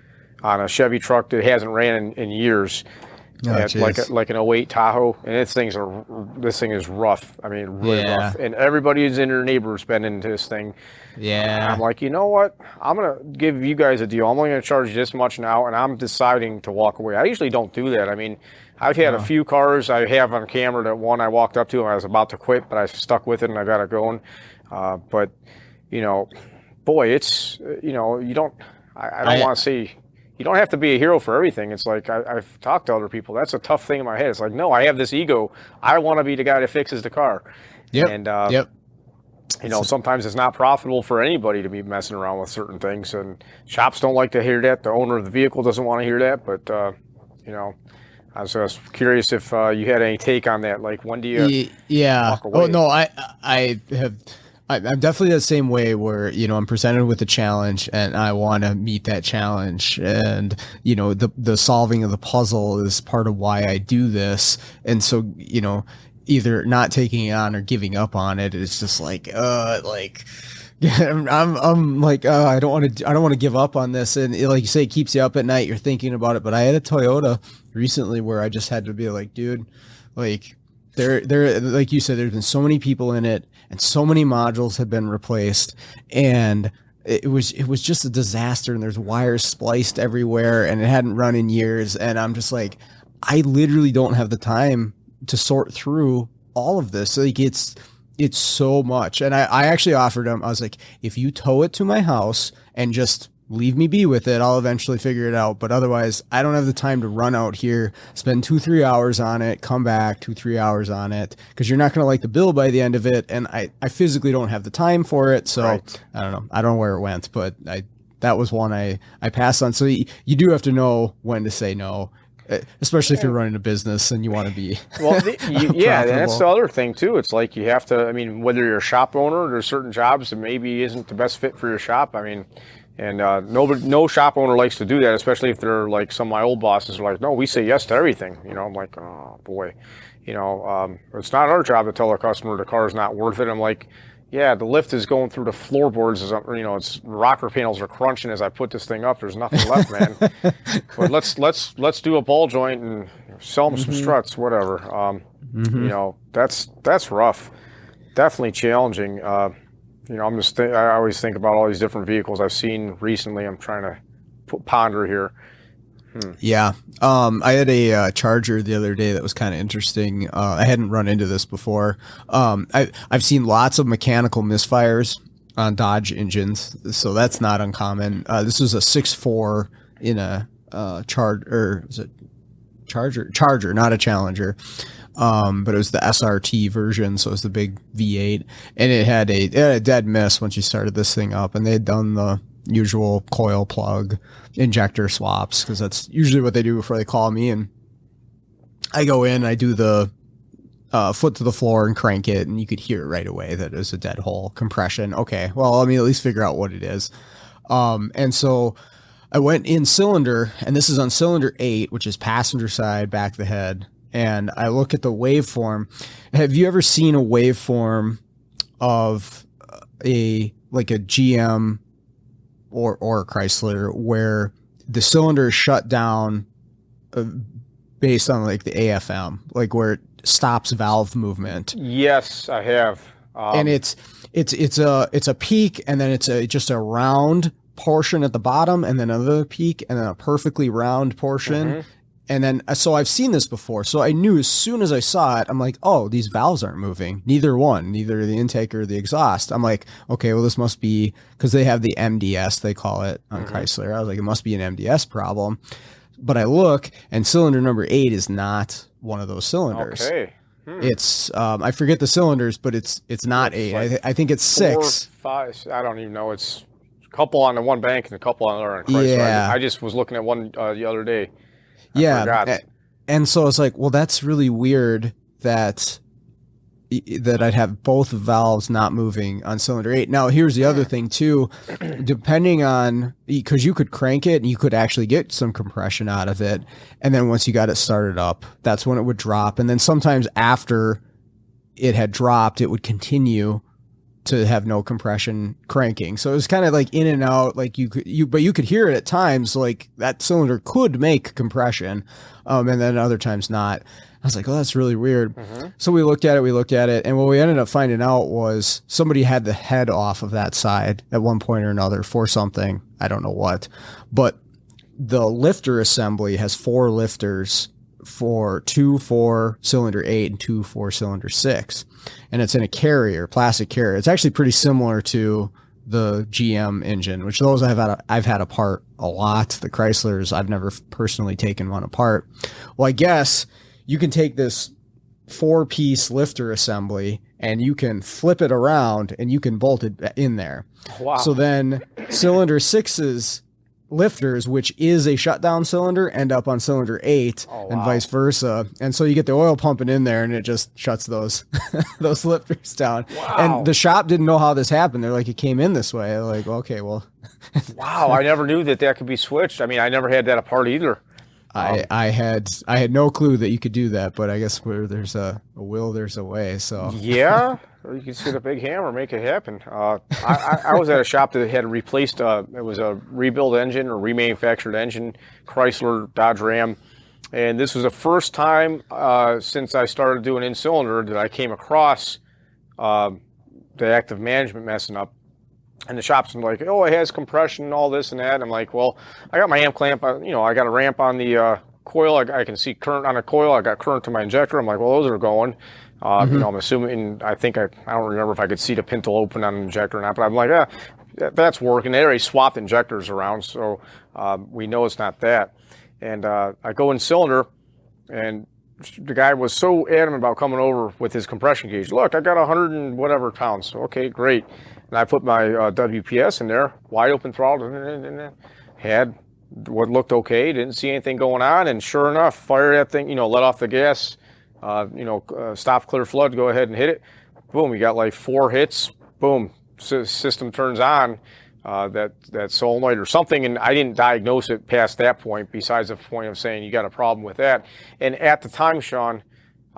on a Chevy truck that hasn't ran in years. Like an '08 Tahoe, and this thing is rough. I mean, really rough. And everybody who's in their neighbor's been into this thing. Yeah. And I'm like, you know what? I'm gonna give you guys a deal. I'm only gonna charge you this much now, and I'm deciding to walk away. I usually don't do that. I mean, I've had a few cars I have on camera that one I walked up to and I was about to quit, but I stuck with it and I got it going. But boy, it's I don't want to say. You don't have to be a hero for everything. It's like I've talked to other people. That's a tough thing in my head. It's like, no, I have this ego. I want to be the guy that fixes the car. Yep. And sometimes it's not profitable for anybody to be messing around with certain things, and shops don't like to hear that. The owner of the vehicle doesn't want to hear that. But I was just curious if you had any take on that. Like, when do you walk away? Oh no, I'm definitely the same way where, I'm presented with a challenge and I want to meet that challenge. And, the solving of the puzzle is part of why I do this. And so, either not taking it on or giving up on it is just like, I'm like, I don't want to give up on this. And like you say, it keeps you up at night. You're thinking about it. But I had a Toyota recently where I just had to be like, dude, like there, like you said, there's been so many people in it and so many modules have been replaced, and it was just a disaster. And there's wires spliced everywhere and it hadn't run in years. And I'm just like, I literally don't have the time to sort through all of this. Like it's so much. And I actually offered him, I was like, if you tow it to my house and just leave me be with it, I'll eventually figure it out. But otherwise, I don't have the time to run out here, spend 2-3 hours on it, come back 2-3 hours on it, because you're not going to like the bill by the end of it. And I physically don't have the time for it. So right. I don't know. I don't know where it went, but that was one I passed on. So you do have to know when to say no, especially if you're running a business and you want to be yeah, that's the other thing too. It's like you have to, I mean, whether you're a shop owner, there's certain jobs that maybe isn't the best fit for your shop. I mean, and no shop owner likes to do that, especially if they're like some of my old bosses are like, no, we say yes to everything. I'm like, oh boy, it's not our job to tell a customer the car is not worth it. I'm like, yeah, the lift is going through the floorboards, it's rocker panels are crunching as I put this thing up. There's nothing left, man. But let's do a ball joint and sell them some struts, whatever. That's rough. Definitely challenging. I always think about all these different vehicles I've seen recently. I'm trying to ponder here. Yeah. I had a Charger the other day that was kind of interesting. I hadn't run into this before. I've seen lots of mechanical misfires on Dodge engines, so that's not uncommon. This was a 6.4 in a Charger, not a Challenger. But it was the SRT version, so it was the big V8, and it had a dead miss once you started this thing up, and they had done the usual coil plug injector swaps, because that's usually what they do before they call me. And I go in, I do the foot to the floor and crank it, and you could hear it right away that it was a dead hole compression. Okay, well, let me at least figure out what it is. And so I went in cylinder, and this is on cylinder 8, which is passenger side, back of the head. And I look at the waveform. Have you ever seen a waveform of a GM or a Chrysler where the cylinder is shut down based on like the AFM, like where it stops valve movement? Yes, I have. And it's a peak, and then it's just a round portion at the bottom, and then another peak, and then a perfectly round portion. And then, so I've seen this before. So I knew as soon as I saw it, I'm like, oh, these valves aren't moving. Neither the intake or the exhaust. I'm like, okay, well, this must be because they have the MDS, they call it on Chrysler. I was like, it must be an MDS problem. But I look, and cylinder number 8 is not one of those cylinders. Okay. It's, I forget the cylinders, but it's not 8. Like I think it's 6. 4, 5. I don't even know. It's a couple on the one bank and a couple on the other on Chrysler. Yeah. I just was looking at one the other day. I forgot. And so it's like, well, that's really weird that I'd have both valves not moving on cylinder 8. Now, here's the other thing too, depending on, because you could crank it and you could actually get some compression out of it. And then once you got it started up, that's when it would drop. And then sometimes after it had dropped, it would continue to have no compression cranking. So it was kind of like in and out, like but you could hear it at times, like that cylinder could make compression. And then other times not. I was like, oh, that's really weird. So we looked at it. And what we ended up finding out was somebody had the head off of that side at one point or another for something. I don't know what, but the lifter assembly has 4 lifters, 2 for cylinder 8 and 2 for cylinder 6. And it's in a plastic carrier. It's actually pretty similar to the GM engine, which those I've had apart a lot. The Chryslers, I've never personally taken one apart. Well, I guess you can take this 4-piece lifter assembly and you can flip it around and you can bolt it in there. Wow. So then cylinder 6's lifters, which is a shutdown cylinder, end up on cylinder 8 and vice versa. And so you get the oil pumping in there and it just shuts those those lifters down. Wow. And the shop didn't know how this happened. They're like, it came in this way. They're like, okay, well. Wow, I never knew that could be switched. I mean, I never had that apart either. I had no clue that you could do that, but I guess where there's a will, there's a way. So yeah, or you could see the big hammer make it happen. I was at a shop that had replaced. It was a rebuild engine or remanufactured engine, Chrysler, Dodge Ram, and this was the first time since I started doing in-cylinder that I came across the active management messing up. And the shop's like, oh, it has compression and all this and that. And I'm like, well, I got my amp clamp. I got a ramp on the coil. I can see current on a coil. I got current to my injector. I'm like, well, those are going. I'm assuming. I think I don't remember if I could see the pintle open on an injector or not. But I'm like, that's working. They already swapped injectors around, so we know it's not that. And I go in cylinder, and the guy was so adamant about coming over with his compression gauge. Look, I got 100 and whatever pounds. Okay, great. And I put my WPS in there, wide open throttle, had what looked okay, didn't see anything going on, and sure enough, fire that thing, let off the gas, stop, clear, flood, go ahead and hit it. Boom, you got like 4 hits, boom, system turns on, that solenoid or something, and I didn't diagnose it past that point, besides the point of saying you got a problem with that. And at the time, Sean,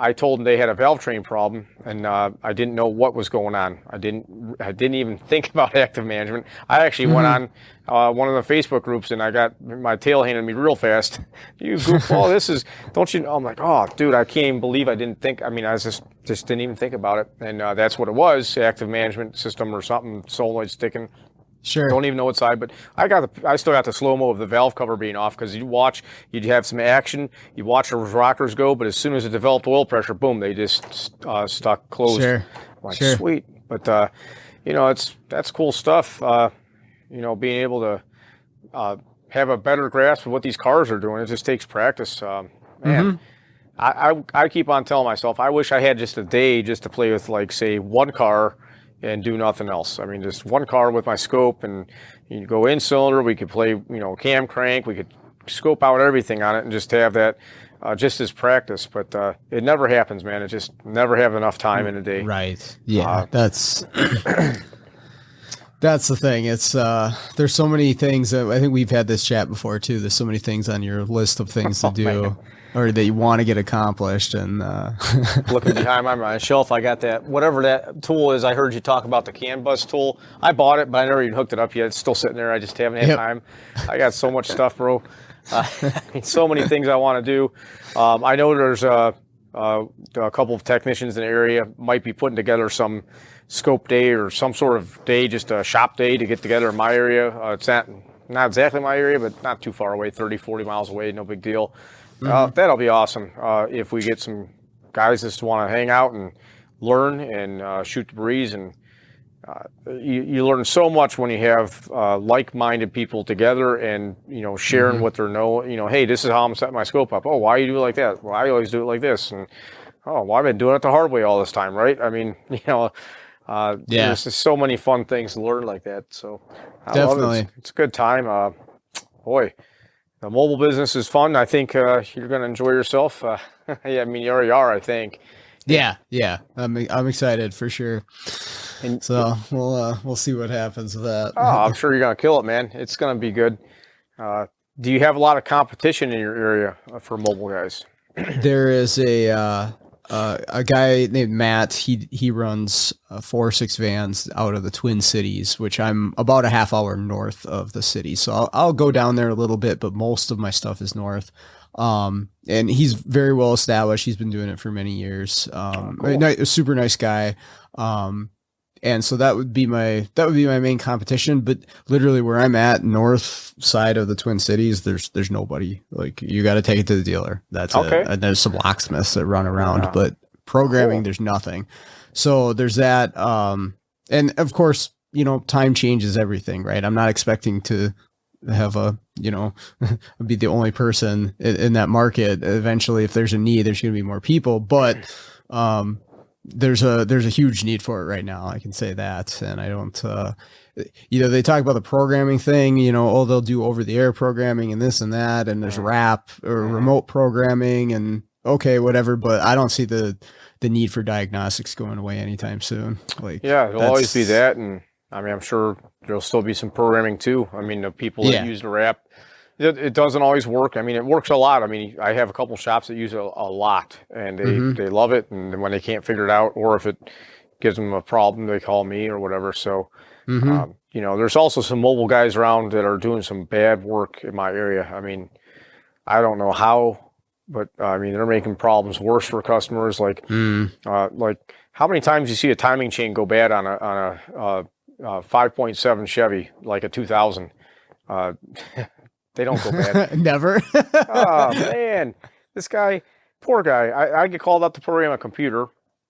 I told them they had a valve train problem, and I didn't know what was going on. I didn't even think about active management. I actually went on one of the Facebook groups, and I got my tail handed me real fast. You goofball, this is, don't you know? I'm like, oh, dude, I can't even believe I didn't think. I mean, I just didn't even think about it. And that's what it was, active management system or something, solenoid sticking. Sure. Don't even know what side, but I still got the slow-mo of the valve cover being off, because you'd have some action, you watch those rockers go, but as soon as it developed oil pressure, boom, they just stuck closed. Sure. I'm like, sure. Sweet. But that's cool stuff. Being able to have a better grasp of what these cars are doing. It just takes practice. Man, I keep on telling myself, I wish I had just a day just to play with, like, say, one car and do nothing else. I mean, just one car with my scope, and you go in cylinder, we could play, cam crank, we could scope out everything on it and just have that just as practice. But it never happens, man. It just never have enough time in a day. Right. Yeah. That's the thing. It's there's so many things that I think we've had this chat before too. There's so many things on your list of things to do. Man. Or that you want to get accomplished, and looking behind my shelf, I got that, whatever that tool is. I heard you talk about the CAN bus tool. I bought it, but I never even hooked it up yet. It's still sitting there. I just haven't had time. I got so much stuff, bro. So many things I want to do. I know there's a couple of technicians in the area might be putting together some scope day or some sort of day, just a shop day to get together in my area. It's not not exactly my area, but not too far away, 30, 40 miles away, no big deal. Mm-hmm. That'll be awesome if we get some guys that just want to hang out and learn and shoot the breeze. And you learn so much when you have like-minded people together and, sharing what they're hey, this is how I'm setting my scope up. Oh, why you do it like that? Well, I always do it like this. And, oh, well, I've been doing it the hard way all this time, right? I mean, there's just so many fun things to learn like that. So I Definitely. love it. It's a good time. Boy, the mobile business is fun. I think you're going to enjoy yourself. Yeah, I mean, you already are, I think. Yeah. I'm excited for sure. And so we'll see what happens with that. Oh, I'm sure you're going to kill it, man. It's going to be good. Do you have a lot of competition in your area for mobile guys? There is a guy named Matt. He runs 4-6 vans out of the Twin Cities, which I'm about a half hour north of the city. So I'll go down there a little bit, but most of my stuff is north. And he's very well established. He's been doing it for many years. Cool. A super nice guy. And so that would be my main competition, but literally where I'm at, north side of the Twin Cities, there's nobody. Like, you got to take it to the dealer. That's okay. And there's some locksmiths that run around, but programming, there's nothing. So there's that. And of course, time changes everything, right? I'm not expecting to have be the only person in that market. Eventually, if there's a need, there's going to be more people, but, there's a huge need for it right now. I can say that. And I don't, they talk about the programming thing, they'll do over the air programming and this and that. And there's RAP or remote programming and okay, whatever. But I don't see the need for diagnostics going away anytime soon. It'll always be that. And I mean, I'm sure there'll still be some programming too. I mean, the people that use the RAP, it doesn't always work. I mean, it works a lot. I mean, I have a couple shops that use it a lot, and they love it. And when they can't figure it out, or if it gives them a problem, they call me or whatever. So, there's also some mobile guys around that are doing some bad work in my area. I mean, I don't know how, but I mean, they're making problems worse for customers. Like how many times you see a timing chain go bad on a 5.7 Chevy, like a 2000? They don't go bad. Never. Oh, man. This guy, poor guy. I get called out to program a computer.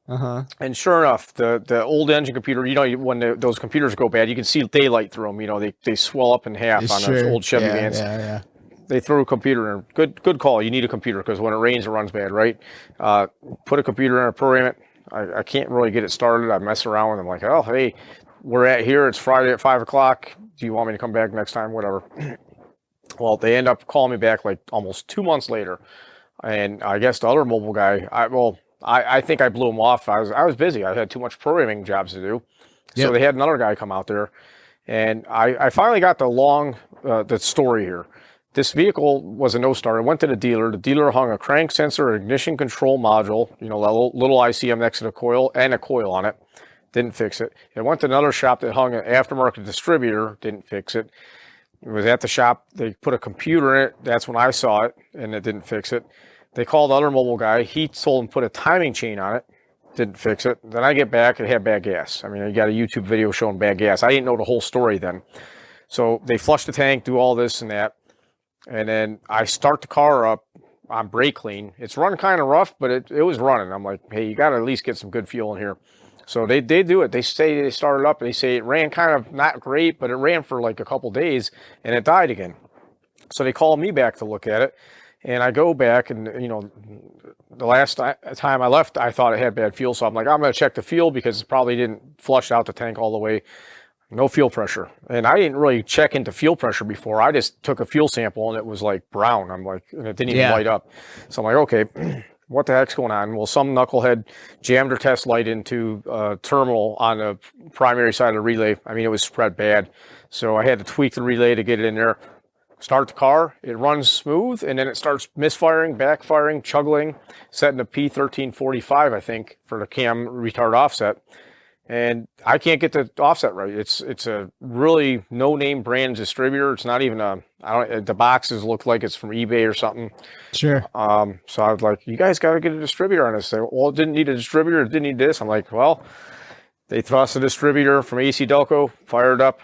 And sure enough, the old engine computer, when those computers go bad, you can see daylight through them. They swell up in half on those old Chevy vans. Yeah. They throw a computer in. Good call. You need a computer because when it rains, it runs bad, right? Put a computer in and program it. I can't really get it started. I mess around with them like, oh, hey, we're at here. It's Friday at 5 o'clock. Do you want me to come back next time? Whatever. Well, they end up calling me back like almost 2 months later, and I guess the other mobile guy, I think I blew him off. I was busy. I had too much programming jobs to do, so they had another guy come out there, and I finally got the story here. This vehicle was a no-starter. Went to the dealer. The dealer hung a crank sensor, ignition control module, that little ICM next to the coil, and a coil on it. Didn't fix it. It went to another shop that hung an aftermarket distributor. Didn't fix it. It was at the shop. They put a computer in it. That's when I saw it, and it didn't fix it. They called the other mobile guy. He told them put a timing chain on it. Didn't fix it. Then I get back. It had bad gas. I mean, I got a YouTube video showing bad gas. I didn't know the whole story then. So they flush the tank, do all this and that. And then I start the car up on brake clean. It's run kind of rough, but it was running. I'm like, hey, you got to at least get some good fuel in here. So they do it. They say they started up, and they say it ran kind of not great, but it ran for like a couple days, and it died again. So they call me back to look at it, and I go back, and the last time I left, I thought it had bad fuel, so I'm like, I'm going to check the fuel because it probably didn't flush out the tank all the way. No fuel pressure, and I didn't really check into fuel pressure before. I just took a fuel sample, and it was like brown. I'm like, and it didn't even light up. So I'm like, okay. What the heck's going on? Well, some knucklehead jammed her test light into a terminal on the primary side of the relay. I mean, it was spread bad. So I had to tweak the relay to get it in there. Start the car. It runs smooth, and then it starts misfiring, backfiring, chuggling, setting to P1345, I think, for the cam retard offset. And I can't get the offset right. It's a really no-name brand distributor. It's not even the boxes look like it's from eBay or something. Sure. So I was like, you guys got to get a distributor on this. They, well, it didn't need a distributor. It didn't need this. I'm like, well, They thrust the distributor from AC Delco, fired up,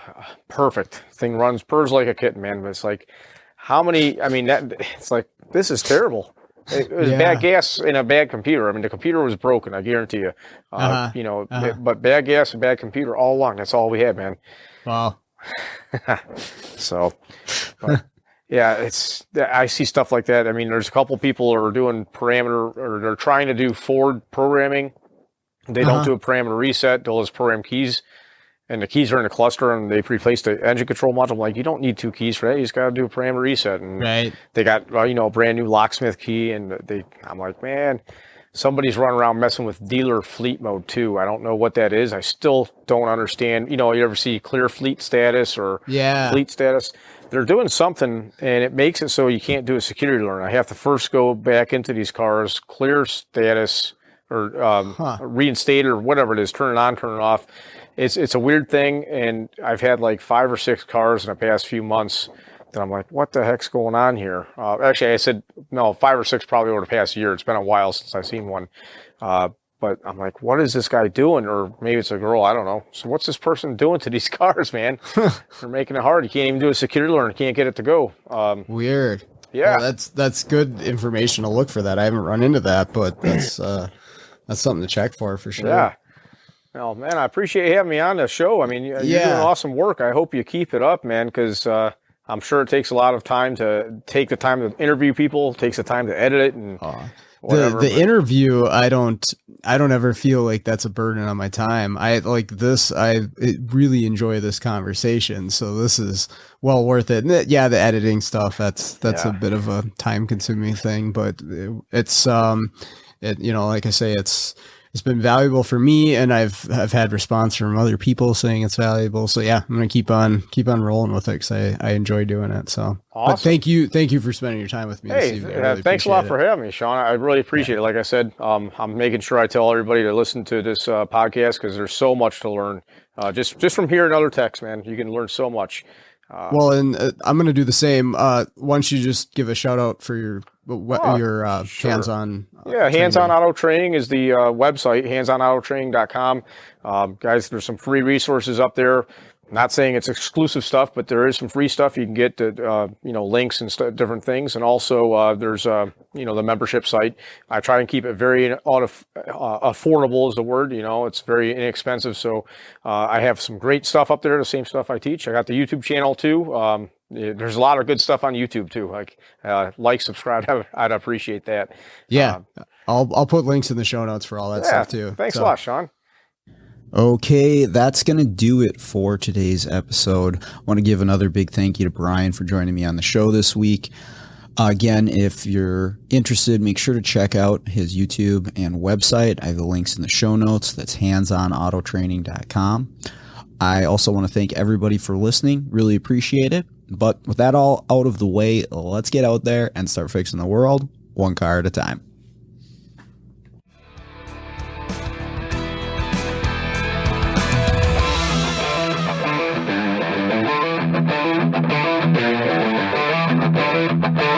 perfect. Thing runs, purrs like a kitten, man. But it's like, how many? I mean, it's like, this is terrible. It was bad gas in a bad computer. I mean, the computer was broken, I guarantee you. But bad gas and bad computer all along. That's all we had, man. Wow. So, yeah, I see stuff like that. I mean, there's a couple people who are doing parameter, or they're trying to do Ford programming. They don't do a parameter reset. They'll just program keys, and the keys are in the cluster, and they've replaced the engine control module. I'm like, you don't need 2 keys for that. You just got to do a parameter reset. And they got, a brand new locksmith key, and I'm like, man, somebody's running around messing with dealer fleet mode too. I don't know what that is. I still don't understand. You ever see clear fleet status or fleet status? They're doing something, and it makes it so you can't do a security alert. I have to first go back into these cars, clear status, or reinstate, or whatever it is, turn it on, turn it off. It's a weird thing, and I've had like 5 or 6 cars in the past few months that I'm like, what the heck's going on here? Actually, I said, no, 5 or 6 probably over the past year. It's been a while since I've seen one. But I'm like, what is this guy doing? Or maybe it's a girl, I don't know. So what's this person doing to these cars, man? They're making it hard. You can't even do a security alert. You can't get it to go. Weird. Yeah. Well, that's good information to look for that. I haven't run into that, but that's something to check for sure. Yeah. Well, man, I appreciate you having me on the show. I mean, you're doing awesome work. I hope you keep it up, man, because I'm sure it takes a lot of time to take the time to interview people, takes the time to edit it, and whatever. The interview, I don't ever feel like that's a burden on my time. I really enjoy this conversation, so this is well worth it. And the editing stuff, that's a bit of a time consuming thing, but it's like I say, it's been valuable for me, and I've had response from other people saying it's valuable. So yeah, I'm gonna keep on rolling with it because I enjoy doing it. So awesome. But thank you for spending your time with me. Hey, really thanks a lot for having me, Sean. I really appreciate it. Like I said, I'm making sure I tell everybody to listen to this podcast because there's so much to learn. Just from hearing other techs, man, you can learn so much. Well, and I'm going to do the same. Why don't you just give a shout out for your hands-on? Hands-on Auto Training is the website, handsonautotraining.com. Guys, there's some free resources up there. I'm not saying it's exclusive stuff, but there is some free stuff you can get to, links and different things. And also there's, the membership site. I try and keep it very affordable is the word, it's very inexpensive. So I have some great stuff up there, the same stuff I teach. I got the YouTube channel too. There's a lot of good stuff on YouTube too. Like, subscribe. I'd appreciate that. Yeah. I'll put links in the show notes for all that stuff too. Thanks a lot, Sean. Okay, that's going to do it for today's episode. I want to give another big thank you to Brian for joining me on the show this week. Again, if you're interested, make sure to check out his YouTube and website. I have the links in the show notes. That's handsonautotraining.com. I also want to thank everybody for listening. Really appreciate it. But with that all out of the way, let's get out there and start fixing the world one car at a time. Thank you.